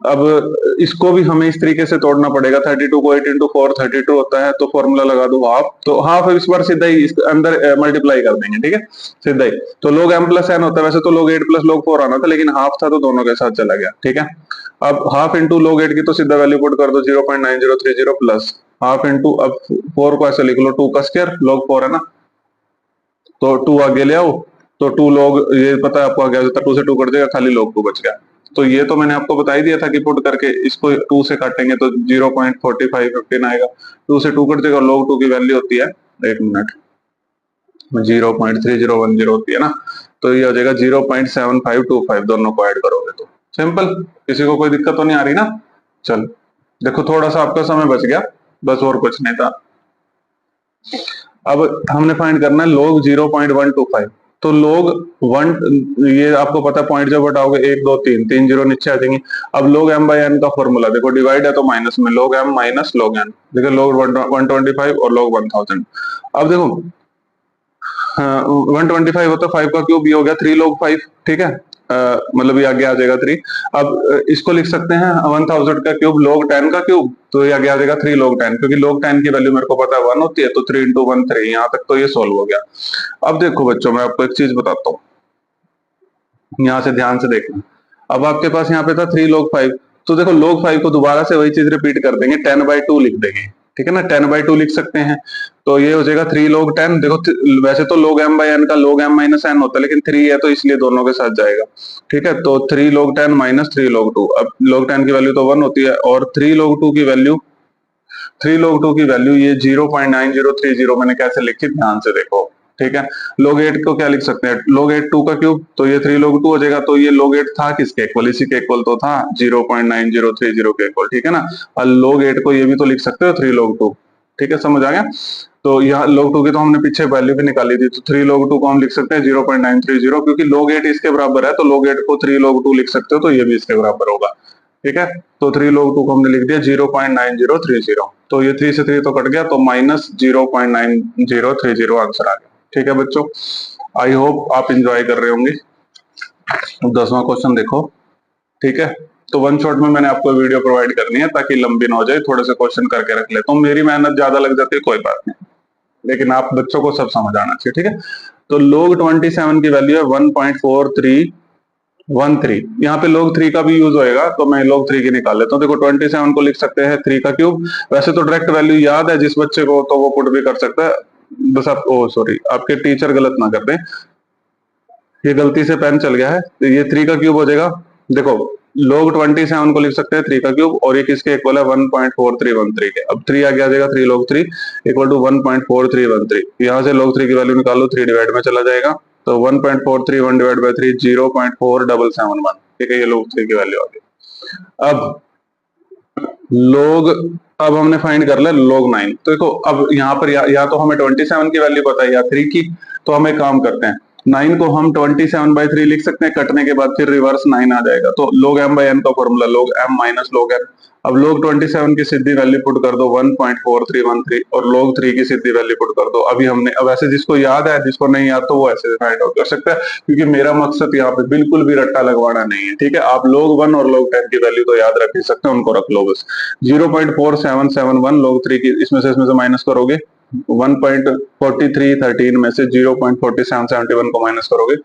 अब इसको भी हमें इस तरीके से तोड़ना पड़ेगा, 32 को 8 इंटू 4 32 होता है, तो फॉर्मूला लगा दो हाफ, तो हाफ इस बार सीधा ही इस अंदर मल्टीप्लाई कर देंगे। ठीक है, सीधा ही, तो log m प्लस n होता है, वैसे तो log 8 प्लस log 4 आना था, लेकिन हाफ था तो दोनों के साथ चला गया। ठीक है, अब हाफ इंटू log 8 की तो सीधा वैल्यू पुट कर दो 0.9030 प्लस हाफ इंटू, अब 4 को ऐसे लिख लो 2 का स्क्वायर, log 4 है ना, तो 2 आगे ले आओ, तो 2 log, ये पता है आपको आगे आ जाता है, 2 से 2 कट जाएगा, खाली log 2 बच गया। तो ये तो मैंने आपको बता ही दिया था कि पुट करके इसको 2 से काटेंगे तो 0.4515 आएगा, 2 से 2 कट जाएगा, log 2 की वैल्यू होती है, एक मिनट, 0.3010 होती है ना, तो ये हो जाएगा 0.7525, दोनों को ऐड करोगे तो सिंपल। किसी को कोई दिक्कत तो नहीं आ रही ना। चल देखो थोड़ा सा आपका समय बच गया, बस और कुछ नहीं था। अब हमने फाइंड करना है log 0.125, तो log 1, ये आपको पता है पॉइंट जब हटाओगे 1 2 3 3 जीरो नीचे आ जाएंगे। अब log m बाई n का फॉर्मूला देखो, डिवाइड है तो माइनस में log m minus log n, देखो log 125 और log 1000। अब देखो 125 होता है 5 का क्यूब, ये हो गया 3 log 5, ठीक है, मतलब ये आगे आ जाएगा 3। अब इसको लिख सकते हैं 1000 का क्यूब log 10 का क्यूब, तो ये आगे आ जाएगा 3 log 10, क्योंकि log 10 की वैल्यू मेरे को पता है 1 होती है, तो 3 इंटू 1 3, यहाँ तक तो ये सोल्व हो गया। अब देखो बच्चों, मैं आपको एक चीज बताता हूँ, यहाँ से ध्यान से देखना। अब आपके पास यहाँ पे था 3 log 5, तो देखो log 5 को दोबारा से वही चीज रिपीट कर देंगे, 10/2 लिख देंगे, ठीक है ना, 10/2 लिख सकते हैं, तो ये हो जाएगा 3 log 10। देखो वैसे तो log m बाई n का log m माइनस n होता है, लेकिन 3 है तो इसलिए दोनों के साथ जाएगा, ठीक है, तो 3 log 10 माइनस 3 log 2। अब log 10 की वैल्यू तो 1 होती है, और 3 log 2 की वैल्यू, 3 log 2 की वैल्यू ये 0.9030 मैंने कैसे लिखी, ध्यान से देखो, ठीक है। log 8 को क्या लिख सकते हैं, log 8 2 का क्यूब, तो ये 3 log 2 हो जाएगा, तो ये log 8 था किसके इक्वल, इसी के इक्वल तो था 0.9030 के इक्वल, ठीक है ना। और log 8 को ये भी तो लिख सकते हो 3 log 2, ठीक है, समझ आ गया। तो यहाँ log 2 की तो हमने पीछे वैल्यू भी निकाली थी, तो 3 log 2 को हम लिख सकते हैं 0.930, क्योंकि log 8 इसके बराबर है, तो log 8 को 3 log 2 लिख सकते हो, तो ये भी इसके बराबर होगा, ठीक है। तो 3 log 2 को हमने लिख दिया 0.9030, तो ये 3 से 3 तो कट गया, तो माइनस 0.9030 आंसर आ गया, ठीक है बच्चों। आई होप आप इंजॉय कर रहे होंगे। 10वां क्वेश्चन देखो, ठीक है, तो वन शॉट में मैंने आपको वीडियो प्रोवाइड करनी है ताकि लंबी ना हो जाए, थोड़े से क्वेश्चन करके रख लेता हूँ, मेरी मेहनत ज्यादा लग जाती है कोई बात नहीं, लेकिन आप बच्चों को सब समझ आना चाहिए, ठीक है। तो log 27 की वैल्यू है 1.4313, यहाँ पे log 3 का भी यूज होएगा, तो मैं log 3 की निकाल लेता हूँ। देखो 27 को लिख सकते हैं 3 का क्यूब, वैसे तो डायरेक्ट वैल्यू याद है जिस बच्चे को, तो वो पुट भी कर सकता है, बस आप सॉरी आपके टीचर गलत ना कर दें, ये गलती से पेन चल गया है, तो ये 3 का क्यूब हो जाएगा। देखो log 27 को लिख सकते हैं 3 का क्यूब, और ये किसके इक्वल है 1.4313 के। अब 3 आगे आ जाएगा 3 log 3 इक्वल टू 1.4313, यहाँ से log 3 की वैल्यू निकालो, 3 डिवाइड में चला जाएगा, तो 1.431 डिवाइड बाई 3 0.4771, ठीक है, ये log 3 की वैल्यू आ गई। अब हमने फाइंड कर लिया log 9, तो देखो अब यहाँ पर या तो हमें 27 की वैल्यू पता है या 3 की, तो हम एक काम करते हैं, 9 को हम 27/3 लिख सकते हैं, कटने के बाद फिर रिवर्स 9 आ जाएगा, तो log m बाई n का formula log m minus log n। अब log 27 की सीधी वैल्यू पुट कर दो 1.4313, और log 3 की सीधी वैल्यू पुट कर दो। अभी हमने, अब ऐसे जिसको याद है, जिसको नहीं याद तो वो ऐसे फाइंड आउट कर सकता है, क्योंकि मेरा मकसद यहाँ पे बिल्कुल भी रट्टा लगवाना नहीं है, ठीक है। आप log 1 और log 10 की वैल्यू तो याद रख ही सकते हैं, उनको रख लो बस। 0.4771 log 3 की, इसमें से माइनस करोगे 1.4313 में से 0.4771 को माइनस करोगे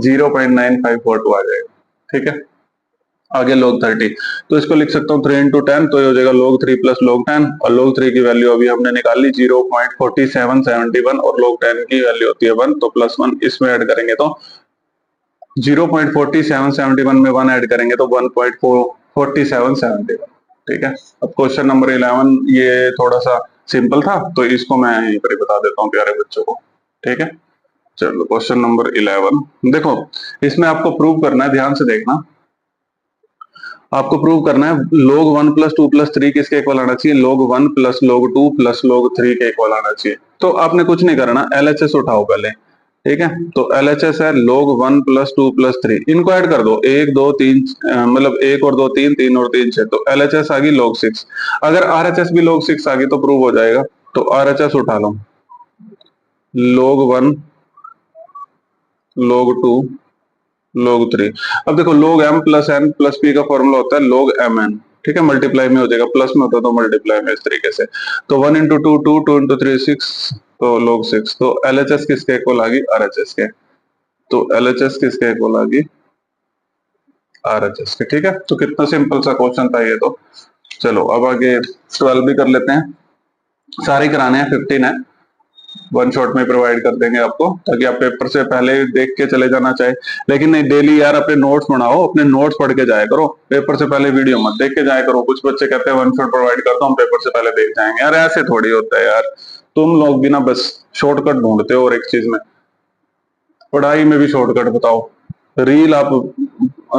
0.9542 आ जाएगा, ठीक है। आगे log 30, तो इसको लिख सकता हूँ 3 इंटू 10, तो ये हो जाएगा log 3 प्लस log 10, और log 3 की वैल्यू अभी हमने निकाल ली 0.4771, और log 10 की वैल्यू होती है 1, तो प्लस 1 इसमें ऐड करेंगे तो 0.4771 में 1 ऐड करेंगे तो 1.4771, ठीक है। अब क्वेश्चन नंबर 11 ये थोड़ा सा सिंपल था, तो इसको मैं यहीं पर बता देता हूँ प्यारे बच्चों को, ठीक है। चलो क्वेश्चन नंबर 11 देखो, इसमें आपको प्रूव करना है, ध्यान से देखना, आपको प्रूव करना है log 1 प्लस 2 प्लस 3 किसके इक्वल आना चाहिए, log 1 plus log 2 plus log 3 के इक्वल आना चाहिए। तो आपने कुछ नहीं करना, LHS उठाओ पहले, ठीक है। तो LHS है log 1 प्लस 2 प्लस 3, इनको ऐड कर दो, 1 2 3, मतलब 1 और 2 3, 3 और 3 6, तो LHS आ गई log 6। अगर RHS भी log 6 आ गई तो प्रूव हो जाएगा, तो RHS उठा लो, log 1 log 2 log 3। अब देखो log m plus n plus p का फॉर्मूला होता है log mn, ठीक है, मल्टीप्लाई में हो जाएगा, प्लस में होता तो मल्टीप्लाई में, इस तरीके से। तो 1 इंटू 2 2, 2 इंटू 3 6, तो log 6। तो LHS किसके इक्वल आ गई, RHS के, तो LHS किसके इक्वल आ गई, RHS के, ठीक है। तो कितना सिंपल सा क्वेश्चन था ये तो। चलो अब आगे 12 भी कर लेते हैं, सारे कराने हैं, 15 है, वन शॉट में प्रोवाइड कर देंगे आपको, ताकि आप पेपर से पहले देख के चले जाना चाहे, लेकिन नहीं, डेली यार अपने नोट्स बनाओ, अपने नोट्स पढ़ के जाया करो, पेपर से पहले वीडियो मत देख के जाया करो। कुछ बच्चे कहते हैं वन शॉट प्रोवाइड करता हूँ, पेपर से पहले देख जाएंगे, यार ऐसे थोड़ी होता है यार, तुम लोग भी ना बस शॉर्टकट ढूंढते हो, और एक चीज में पढ़ाई में भी शॉर्टकट बताओ, रील आप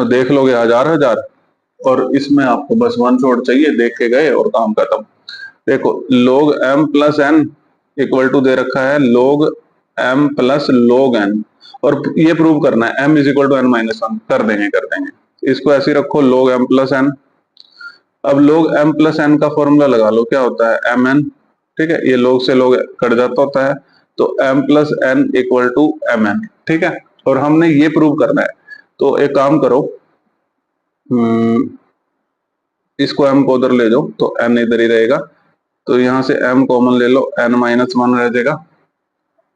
देख लोगे हजार हजार, और इसमें आपको बस वन शॉट चाहिए, देख के गए और काम खत्म। देखो log m plus n equal to दे रखा है log m plus log n, और ये प्रूव करना है m is equal to n minus one. कर देंगे। इसको ऐसे ही रखो log m प्लस n। अब log m प्लस n का फॉर्मूला लगा लो, क्या होता है mn। ठीक है, ये log से log कट जाता होता है, तो m plus n equal to mn। ठीक है, और हमने ये प्रूव करना है, तो एक काम करो, इसको m को उधर ले जाओ तो n इधर ही रहेगा, तो यहाँ से m कॉमन ले लो, n माइनस वन रह जाएगा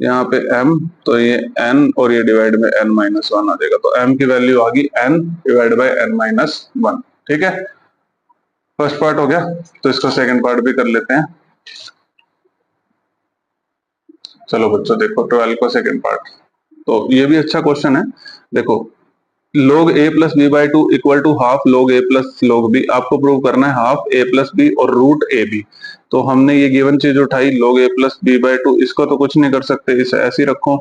यहाँ पे m, तो ये n और ये डिवाइड में n माइनस वन आ जाएगा, तो m की वैल्यू आ गई n divide by n minus one. ठीक है, फर्स्ट पार्ट हो गया, तो इसका सेकंड पार्ट भी कर लेते हैं। चलो बच्चों देखो 12 का सेकंड पार्ट, तो ये भी अच्छा क्वेश्चन है। देखो log a plus b by two equal to half log a plus log b। आपको प्रूव करना है हाफ a प्लस बी और रूट ए बी। तो हमने ये गिवन चीज उठाई log a plus b by two, इसको तो कुछ नहीं कर सकते, इसे ऐसे ही रखो।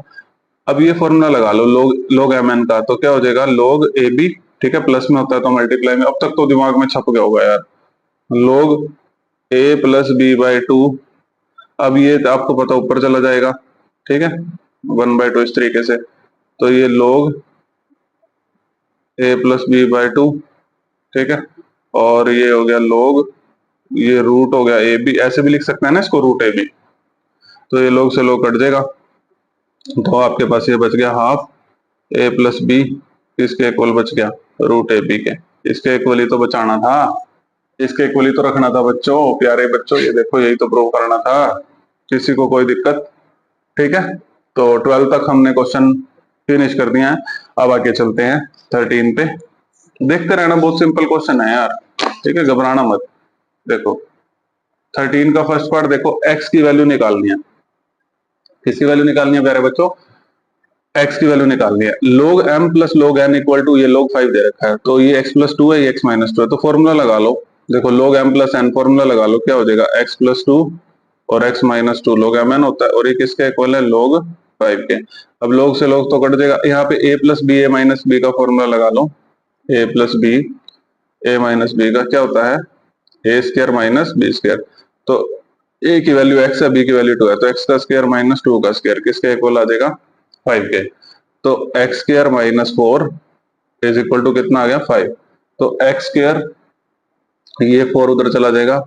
अब ये फॉर्मूला लगा लो log mn का, तो क्या हो जाएगा log ए बी। ठीक है, प्लस में होता है तो मल्टीप्लाई में, अब तक तो दिमाग में छप गया होगा यार, log a plus b by two. अब ये आपको पता ऊपर चला जाएगा, ठीक है, 1/2 इस तरीके से, तो ये log a plus b by two. ठीक है, और ये हो गया log, ये रूट हो गया ए बी, ऐसे भी लिख सकते हैं ना इसको, रूट ए बी, तो ये log से log कट जाएगा, तो आपके पास ये बच गया हाफ a प्लस बी, इसके इक्वल बच गया रूट ए बी के। इसके इक्वल ही तो बचाना था, इसके इक्वल ही तो रखना था बच्चों, प्यारे बच्चों, ये देखो यही तो प्रूव करना था। किसी को कोई दिक्कत? ठीक है, तो 12 तक हमने क्वेश्चन फिनिश कर दिया है। अब आगे चलते हैं 13 पे, देखते रहना, बहुत सिंपल क्वेश्चन है यार। ठीक है, घबराना मत। देखो 13 का फर्स्ट पार्ट देखो, x की वैल्यू निकालनी है। किसकी वैल्यू निकालनी है प्यारे बच्चों? x की वैल्यू निकालनी है। log m plus log n equal to, ये log 5 दे रखा है, तो ये x प्लस टू है, ये x माइनस टू है, तो फॉर्मूला लगा लो। देखो log m plus n formula लगा लो, क्या हो जाएगा x प्लस टू और x minus two, log mn होता है, और ये किसके इक्वल है log 5 के। अब log से log तो कट जाएगा, यहाँ पे a plus b, a minus b का फॉर्मूला लगा लो, a plus b, a minus b का क्या होता है a square minus b square. तो a की वैल्यू x है, b की वैल्यू 2 है, तो x का स्क्वायर माइनस 2 का स्क्वायर किसके इक्वल आ जाएगा 5 के। तो x square minus 4 is equal to कितना आ गया 5, तो एक्स स्क्र, ये 4 उधर चला जाएगा,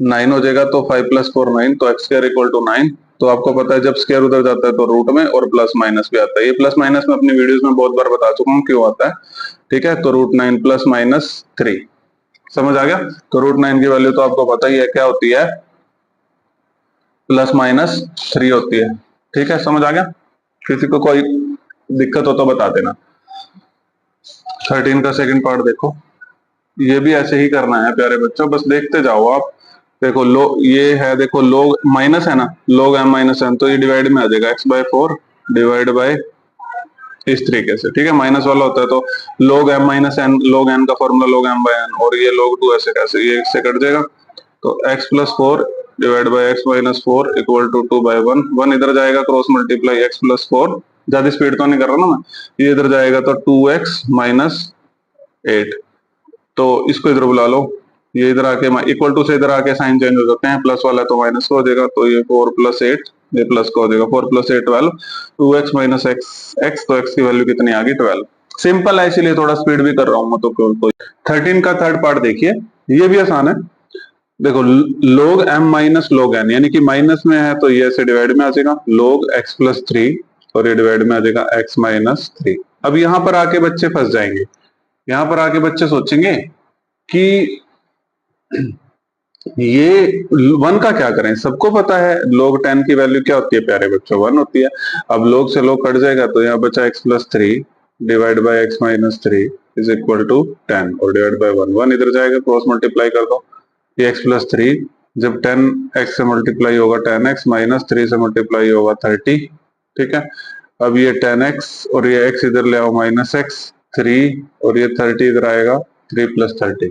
9 हो जाएगा, तो 5 प्लस 4 9, तो एक्स स्क्र इक्वल टू 9। तो आपको पता है जब स्क्वायर उधर जाता है तो रूट में और प्लस माइनस भी आता है, ये प्लस माइनस में अपनी वीडियोस में बहुत बार बता चुका हूँ क्यों आता है। ठीक है, तो रूट 9 प्लस माइनस 3, समझ आ गया। तो रूट 9 की वैल्यू तो आपको पता ही है क्या होती है, प्लस माइनस 3 होती है। ठीक है, समझ आ गया। किसी को कोई दिक्कत हो तो बता देना। 13 का सेकंड पार्ट देखो, ये भी ऐसे ही करना है प्यारे बच्चों, बस देखते जाओ आप। देखो ये है, देखो log माइनस है ना, log m माइनस n, तो ये डिवाइड में आ जाएगा x बाय 4 डिवाइड बाय इस तरीके से। ठीक है, माइनस वाला होता है तो log m minus n, log n का formula log m by n, और ये log 2 ऐसे कैसे, ये इससे कट जाएगा, तो x plus 4 divide by x minus 4 equal to 2 by 1, 1 इधर जाएगा, क्रॉस मल्टीप्लाई x प्लस 4, ज्यादा स्पीड तो नहीं कर रहा ना मैं, ये इधर जाएगा तो 2x माइनस 8, तो इसको इधर बुला लो, ये इधर आके इक्वल टू से इधर आके साइन चेंज हो जाते हैं, प्लस वाला तो माइनस का हो जाएगा, तो ये 4 प्लस 8, ये प्लस का हो जाएगा, 4 प्लस 8 12, 2x माइनस x, तो x की वैल्यू कितनी आ गई 12। सिंपल है, इसीलिए थोड़ा स्पीड भी कर रहा हूँ मैं, तो 13 का थर्ड पार्ट देखिए, ये भी आसान है। देखो log m minus log n, यानी कि माइनस में है तो ये ऐसे डिवाइड में आ जाएगा, log x प्लस 3 और ये डिवाइड में आ जाएगा x माइनस 3। अब यहाँ पर आके बच्चे फंस जाएंगे, यहाँ पर आके बच्चे सोचेंगे कि ये 1 का क्या करें, सबको पता है log 10 की वैल्यू क्या होती है प्यारे बच्चों 1 होती है। अब log से log कट जाएगा, तो यहाँ बचा x plus 3 divide by x minus 3 is equal to 10 और डिवाइड बाय 1, 1 इधर जाएगा, क्रॉस मल्टीप्लाई कर दो, ये x प्लस 3 जब 10x से मल्टीप्लाई होगा 10x माइनस 3 से मल्टीप्लाई होगा 30। ठीक है, अब ये 10x और ये x इधर ले आओ माइनस x, 3 और ये 30 इधर आएगा, 3 प्लस 30,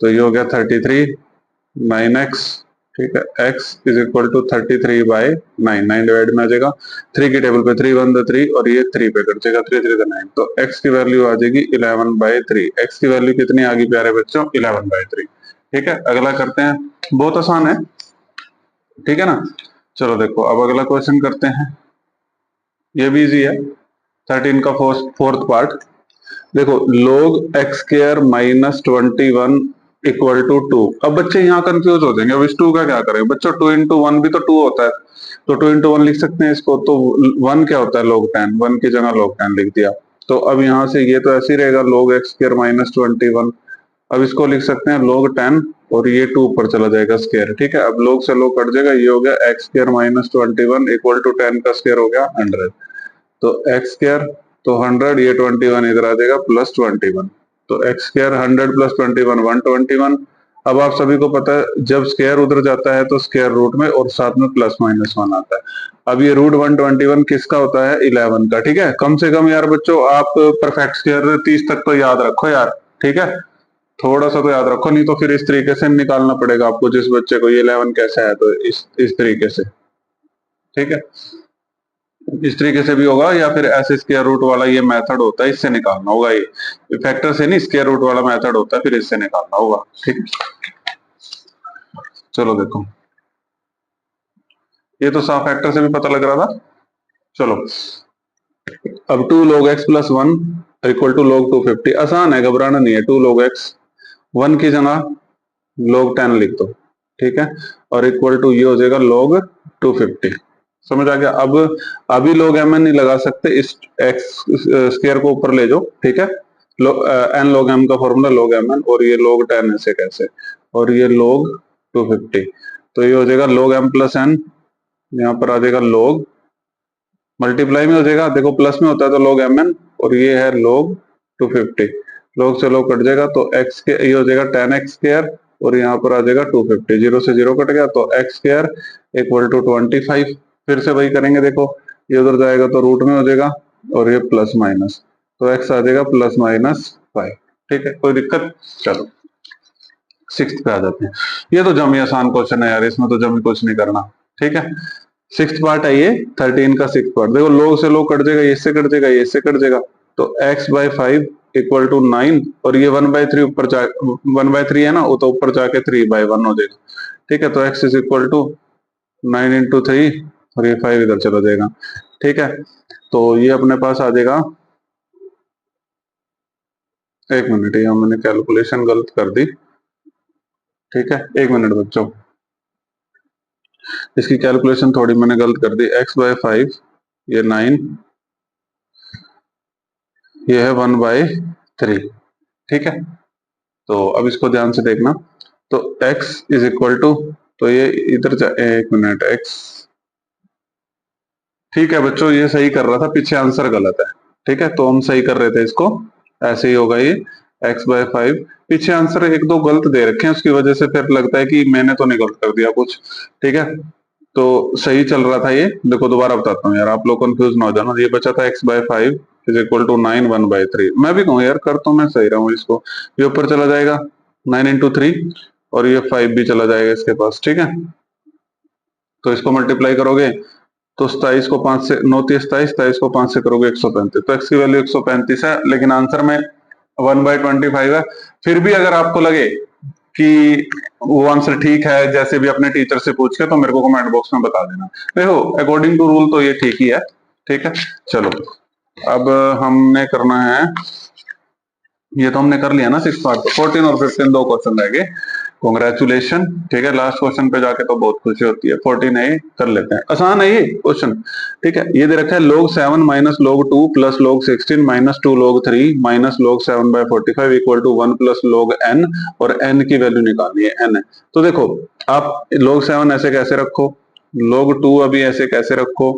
तो ये हो गया 33 9x। ठीक है, x is equal to 33 by 9, 9 divide में आ जाएगा, 3 की टेबल पे 3 1 3 और ये 3 पे कट जाएगा, 3 3 9, तो x की वैल्यू आ जाएगी 11 बाय 3। x की वैल्यू कितनी आ गई प्यारे बच्चों 11 बाय 3। ठीक है, अगला करते हैं, बहुत आसान है। ठीक है ना, चलो देखो अब अगला क्वेश्चन करते हैं। ये भी इजी है। 13 का फोर्थ पार्ट देखो, log x square minus 21 equal to 2। अब बच्चे यहाँ कंफ्यूज हो जाएंगे, अब इस 2 का क्या करें बच्चों, 2 इंटू वन भी तो 2 होता है, तो 2 इंटू वन लिख सकते हैं इसको, तो 1 क्या होता है log 10, 1 की जगह log 10 लिख दिया। तो अब यहाँ से ये तो ऐसे ही रहेगा log x स्क्र माइनस 21, अब इसको लिख सकते हैं log 10 और ये 2 ऊपर चला जाएगा स्क्र, ठीक है। अब log से log कट जाएगा, ये हो गया x square minus 21 equal to 10 का स्क्र हो गया 100, तो x स्क्र तो 100, ये 21 इधर आ जाएगा प्लस 21, तो x स्क्र 100 प्लस 21 121। अब आप सभी को पता है जब स्क्वायर उधर जाता है तो स्क्वायर रूट में और साथ में प्लस माइनस 1 आता है। अब ये रूट 121 किसका होता है, 11 का, ठीक है। कम से कम यार बच्चों आप परफेक्ट स्क्वायर 30 तक तो याद रखो यार, ठीक है, थोड़ा सा तो याद रखो, नहीं तो फिर इस तरीके से निकालना पड़ेगा आपको, जिस बच्चे को ये 11 कैसे है तो इस तरीके से, ठीक है, इस तरीके से भी होगा, या फिर ऐसे स्क्वायर रूट वाला ये मेथड होता है, इससे निकालना होगा, ये फैक्टर से नहीं, स्क्वायर रूट वाला मेथड होता है, फिर इससे निकालना होगा, ठीक है। चलो देखो, ये तो साफ फैक्टर से भी पता लग रहा था। चलो अब 2 log x plus 1 equal to log 250, आसान है, घबराना नहीं है। 2 log x 1 की जगह log 10 लिख दो, ठीक है, और इक्वल टू ये हो जाएगा log 250, समझ आ गया। अब अभी log mn नहीं लगा सकते, इस x स्क्वायर को ऊपर ले जाओ, ठीक है, n log m का फॉर्मूला log mn, और ये log 10 ऐसे कैसे, और ये log 250, तो ये हो जाएगा log m प्लस n, यहाँ पर आ जाएगा log, मल्टीप्लाई में हो जाएगा, देखो प्लस में होता है तो log mn, और ये है log 250, log से log कट जाएगा तो x के ये हो जाएगा 10x स्क्वायर, और यहाँ पर आ जाएगा 250, जीरो से जीरो कट गया तो x स्क्वायर इक्वल टू 25। फिर से वही करेंगे, देखो ये उधर जाएगा तो रूट में हो जाएगा, और ये प्लस माइनस, तो x आ जाएगा प्लस माइनस 5, ठीक है, कोई दिक्कत। चलो सिक्स्थ पे आ जाते हैं, ये तो जमी आसान क्वेश्चन है यार, इसमें तो जमी कुछ नहीं करना, ठीक है। सिक्स्थ पार्ट है ये 13 का सिक्स्थ पार्ट, देखो log से log कट जाएगा, ये इससे कट जाएगा, ये इससे कट जाएगा, तो x बाई 5 इक्वल टू 9, और ये 1/3 ऊपर जा 1/3 है ना, वो तो ऊपर जाके 3/1 हो जाएगा, ठीक है, तो x is equal to 9 into 3, और ये 5 इधर चला जाएगा, ठीक है। तो ये अपने पास आ जाएगा, एक मिनट, ये मैंने कैलकुलेशन गलत कर दी, ठीक है, एक मिनट बच्चों, इसकी कैलकुलेशन थोड़ी मैंने गलत कर दी, x बाय 5 ये 9, ये है 1/3, ठीक है। तो अब इसको ध्यान से देखना, तो x इज इक्वल टू, तो ये इधर एक मिनट, x, ठीक है बच्चों, ये सही कर रहा था, पीछे आंसर गलत है, ठीक है, तो हम सही कर रहे थे इसको, ऐसे ही होगा ये x बाय 5, पीछे आंसर एक दो गलत दे रखे हैं, उसकी वजह से फिर लगता है कि मैंने तो नहीं गलत कर दिया कुछ, ठीक है, तो सही चल रहा था ये, देखो दोबारा बताता हूँ यार, आप लोग कंफ्यूज ना हो जाना, ये बचा था x by 5 is equal to 9 1/3, मैं भी कहूँ यार कर तो मैं सही रहा हूँ इसको, ये ऊपर चला जाएगा 9 इंटू 3, और ये 5 भी चला जाएगा इसके पास, ठीक है, तो इसको मल्टीप्लाई करोगे तो 27 को 5 से 9 3 27, 27 को 5 से करोगे 135, तो x की वैल्यू 135 है, लेकिन आंसर में 1/25 है। फिर भी अगर आपको लगे कि वो आंसर ठीक है, जैसे भी अपने टीचर से पूछ के, तो मेरे को कमेंट बॉक्स में बता देना, देखो अकॉर्डिंग टू रूल तो ये ठीक ही है, ठीक है। चलो अब हमने करना है, ये तो हमने कर लिया ना 6 पार्ट, 14 और 15 दो क्वेश्चन रह गए, कॉन्ग्रेचुलेशन, ठीक है, लास्ट क्वेश्चन पे जाके तो बहुत खुशी होती है। 14 है, कर लेते हैं, आसान है ये क्वेश्चन, ठीक है। ये दे रखा है log 7 minus log 2 plus log 16 minus 2 log 3 minus log 7/45 equal to 1 plus log n, और n की वैल्यू निकालनी है, n है। तो देखो आप log 7 ऐसे कैसे रखो, log 2 अभी ऐसे कैसे रखो,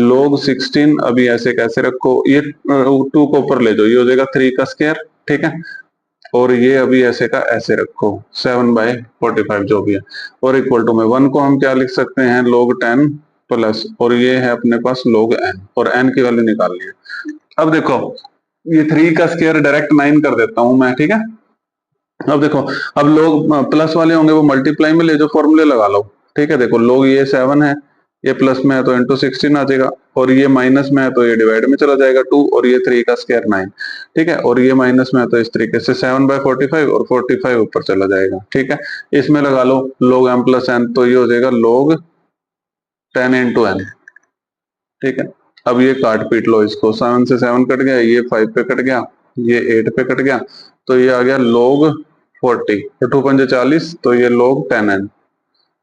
log 16 अभी ऐसे कैसे रखो, ये 2 को ऊपर ले जाओ, ये हो जाएगा 3 का स्क्वायर, ठीक है, और ये अभी ऐसे का ऐसे रखो 7/45 जो भी है, और इक्वल टू में 1 को हम क्या लिख सकते हैं, log 10 प्लस, और ये है अपने पास log n, और n की वैल्यू निकालनी है। अब देखो ये 3 का स्क्वायर डायरेक्ट 9 कर देता हूं मैं, ठीक है। अब देखो, अब लोग प्लस वाले होंगे वो मल्टीप्लाई में ले जो फॉर्मूले लगा लो, ठीक है, देखो log ये 7 है, ये प्लस में है तो इंटू 16 आ जाएगा, और ये माइनस में है तो ये डिवाइड में चला जाएगा 2, और ये 3 का स्क्वायर 9, ठीक है, और ये माइनस में है तो इस तरीके से 7/45, और 45 ऊपर चला जाएगा, ठीक है। इसमें लगा लो log m प्लस n, तो ये हो जाएगा log 10 इंटू n, ठीक है, अब ये काट पीट लो इसको, 7 से 7 कट गया, ये 5 पे कट गया, ये 8 पे कट गया, तो ये आ गया log 40, तो 2 पंजे 40, तो ये log 10n।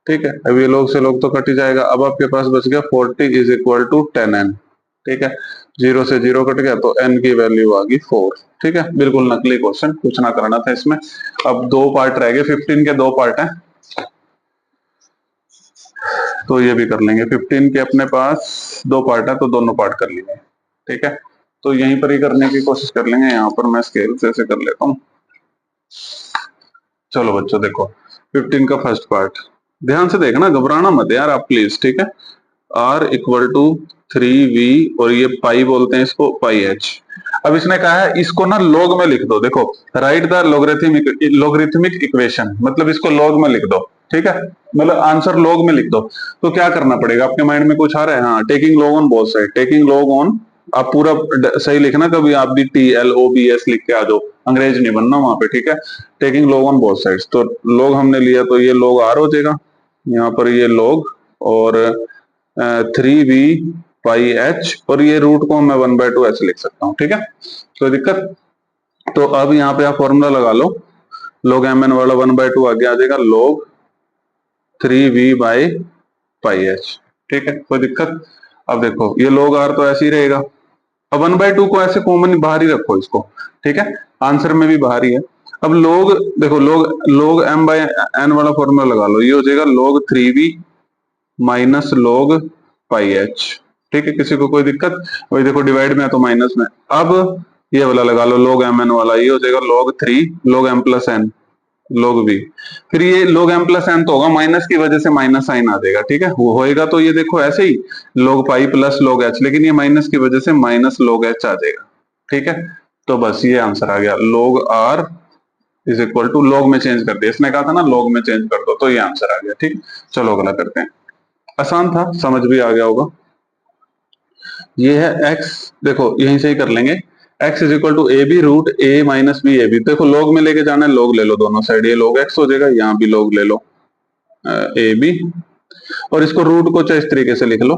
ठीक है, अब ये log से log तो कट ही जाएगा। अब आपके पास बच गया 40 इज इक्वल टू 10n। ठीक है, 0 से 0 कट गया तो n की वैल्यू आ गई 4। ठीक है, बिल्कुल नकली क्वेश्चन, कुछ ना करना था इसमें। अब दो पार्ट रह गए, 15 के दो पार्ट हैं, तो ये भी कर लेंगे। 15 के अपने पास दो पार्ट है, तो दोनों पार्ट कर लेंगे। ठीक है, तो यहीं पर ही करने की कोशिश कर लेंगे। यहाँ पर मैं स्केल से ऐसे कर लेता हूँ। चलो बच्चों देखो, 15 का फर्स्ट पार्ट ध्यान से देखना, घबराना मत यार आप प्लीज। ठीक है, R इक्वल टू 3v, और ये पाई बोलते हैं इसको, पाई h। अब इसने कहा है इसको ना लॉग में लिख दो। देखो, राइट द लोगरिथमिक इक्वेशन, मतलब इसको लॉग में लिख दो। ठीक है, मतलब आंसर लॉग में लिख दो। तो क्या करना पड़ेगा, आपके माइंड में कुछ आ रहा है? हाँ, taking log on both side, taking log on, आप पूरा सही लिखना, कभी आप भी TLOGS लिख के आ जाओ, अंग्रेज नहीं बनना वहां पे। ठीक है, taking log on both sides, तो लॉग हमने लिया तो ये लॉग R हो जाएगा, यहाँ पर ये लॉग, और 3v पाई h, और ये रूट को मैं 1/2 ऐसे लिख सकता हूँ। ठीक है, कोई दिक्कत? तो अब यहाँ पे आप फॉर्मूला लगा लो, log mn वाला 1/2 आगे आ जाएगा, log 3v by pi h। ठीक है, कोई दिक्कत? अब देखो ये log r तो ऐसे ही रहेगा, अब 1/2 को ऐसे कॉमन बाहर ही रखो इसको। ठीक है, आंसर में भी बाहर ही है। अब log देखो, log m बाय n वाला फॉर्मूला लगा लो, ये हो जाएगा log 3v माइनस log पाई h। ठीक है, किसी को कोई दिक्कत? वही देखो, डिवाइड में है तो माइनस में। अब ये वाला लगा लो log mn वाला, ये हो जाएगा log 3 log m plus n log v। फिर ये log m प्लस n तो होगा, माइनस की वजह से माइनस साइन आ जाएगा। ठीक है, वो होएगा तो ये देखो ऐसे ही log pi plus log h, लेकिन ये माइनस की वजह से माइनस log h आ जाएगा। ठीक है, तो बस ये आंसर आ गया, log r is equal to, log में चेंज कर दिया, इसने कहा था ना log में चेंज कर दो, तो ये आंसर आ गया। ठीक, चलो अगला करते हैं। आसान था, समझ भी आ गया होगा। ये है x, देखो यहीं से ही कर लेंगे, x is equal to a b root a minus b a b. देखो log में लेके जाना है, log ले लो दोनों साइड, ये log x हो जाएगा, यहाँ भी log ले लो ए बी, और इसको रूट को चाहे इस तरीके से लिख लो,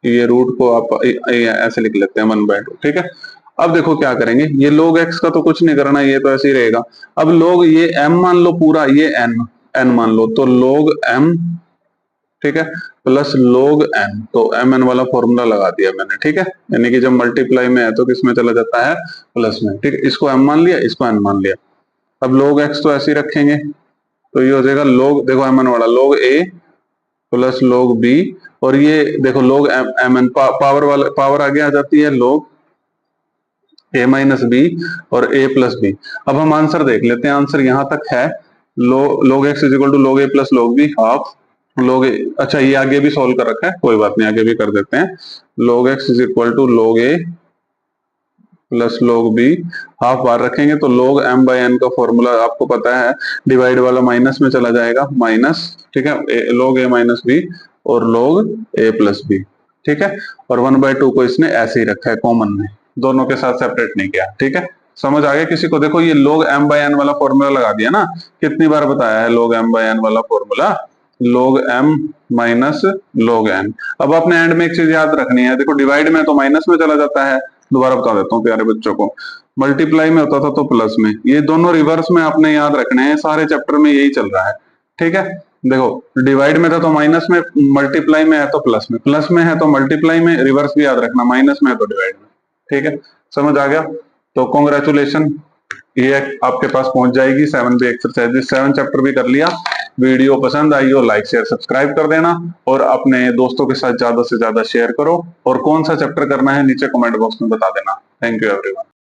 ये रूट को आप ऐसे लिख लेते हैं 1/2। ठीक है, अब देखो क्या करेंगे, ये log x का तो कुछ नहीं करना, ये तो ऐसे ही रहेगा। अब log ये m मान लो पूरा, ये n मान लो, तो log m, ठीक है, प्लस log n, तो mn वाला फॉर्मूला लगा दिया मैंने। ठीक है, यानी कि जब मल्टीप्लाई में है तो किसमें चला जाता है, प्लस में। ठीक है, इसको m मान लिया, इसको n मान लिया। अब log x तो ऐसे ही रखेंगे, तो ये हो जाएगा log, देखो mn वाला log a plus log b, और ये देखो log mn पावर वाला पावर आगे आ जाती है, log a माइनस बी और a प्लस बी। अब हम आंसर देख लेते हैं, आंसर यहां तक है, log x is equal to log a plus log b half log a। अच्छा, ये आगे भी सॉल्व कर रखा है, कोई बात नहीं, आगे भी कर देते हैं। log x is equal to log a plus log b, half बार रखेंगे तो log m बाई n का फॉर्मूला आपको पता है, डिवाइड वाला माइनस में चला जाएगा, माइनस। ठीक है, log a माइनस b और log a प्लस b। ठीक है, और 1/2 को इसने ऐसे ही रखा है कॉमन में, दोनों के साथ सेपरेट नहीं किया। ठीक है, समझ आ गया किसी को? देखो ये log m बाई n वाला फॉर्मूला लगा दिया ना, कितनी बार बताया है log m बाई n वाला formula, log m minus log n। अब आपने एंड में एक चीज याद रखनी है, देखो डिवाइड में तो माइनस में चला जाता है, दोबारा बता देता हूँ प्यारे बच्चों को, मल्टीप्लाई में होता था तो प्लस में, ये दोनों रिवर्स में आपने याद रखने हैं, सारे चैप्टर में यही चल रहा है। ठीक है, देखो डिवाइड में था तो माइनस में, मल्टीप्लाई में है तो प्लस में, प्लस में है तो मल्टीप्लाई में, रिवर्स भी याद रखना, माइनस में है तो डिवाइड में। ठीक है, समझ आ गया? तो कॉन्ग्रेचुलेशन, ये आपके पास पहुंच जाएगी 7B एक्सरसाइज, 7 चैप्टर भी कर लिया। वीडियो पसंद आई हो, लाइक शेयर सब्सक्राइब कर देना, और अपने दोस्तों के साथ ज्यादा से ज्यादा शेयर करो, और कौन सा चैप्टर करना है नीचे कमेंट बॉक्स में बता देना। Thank you everyone.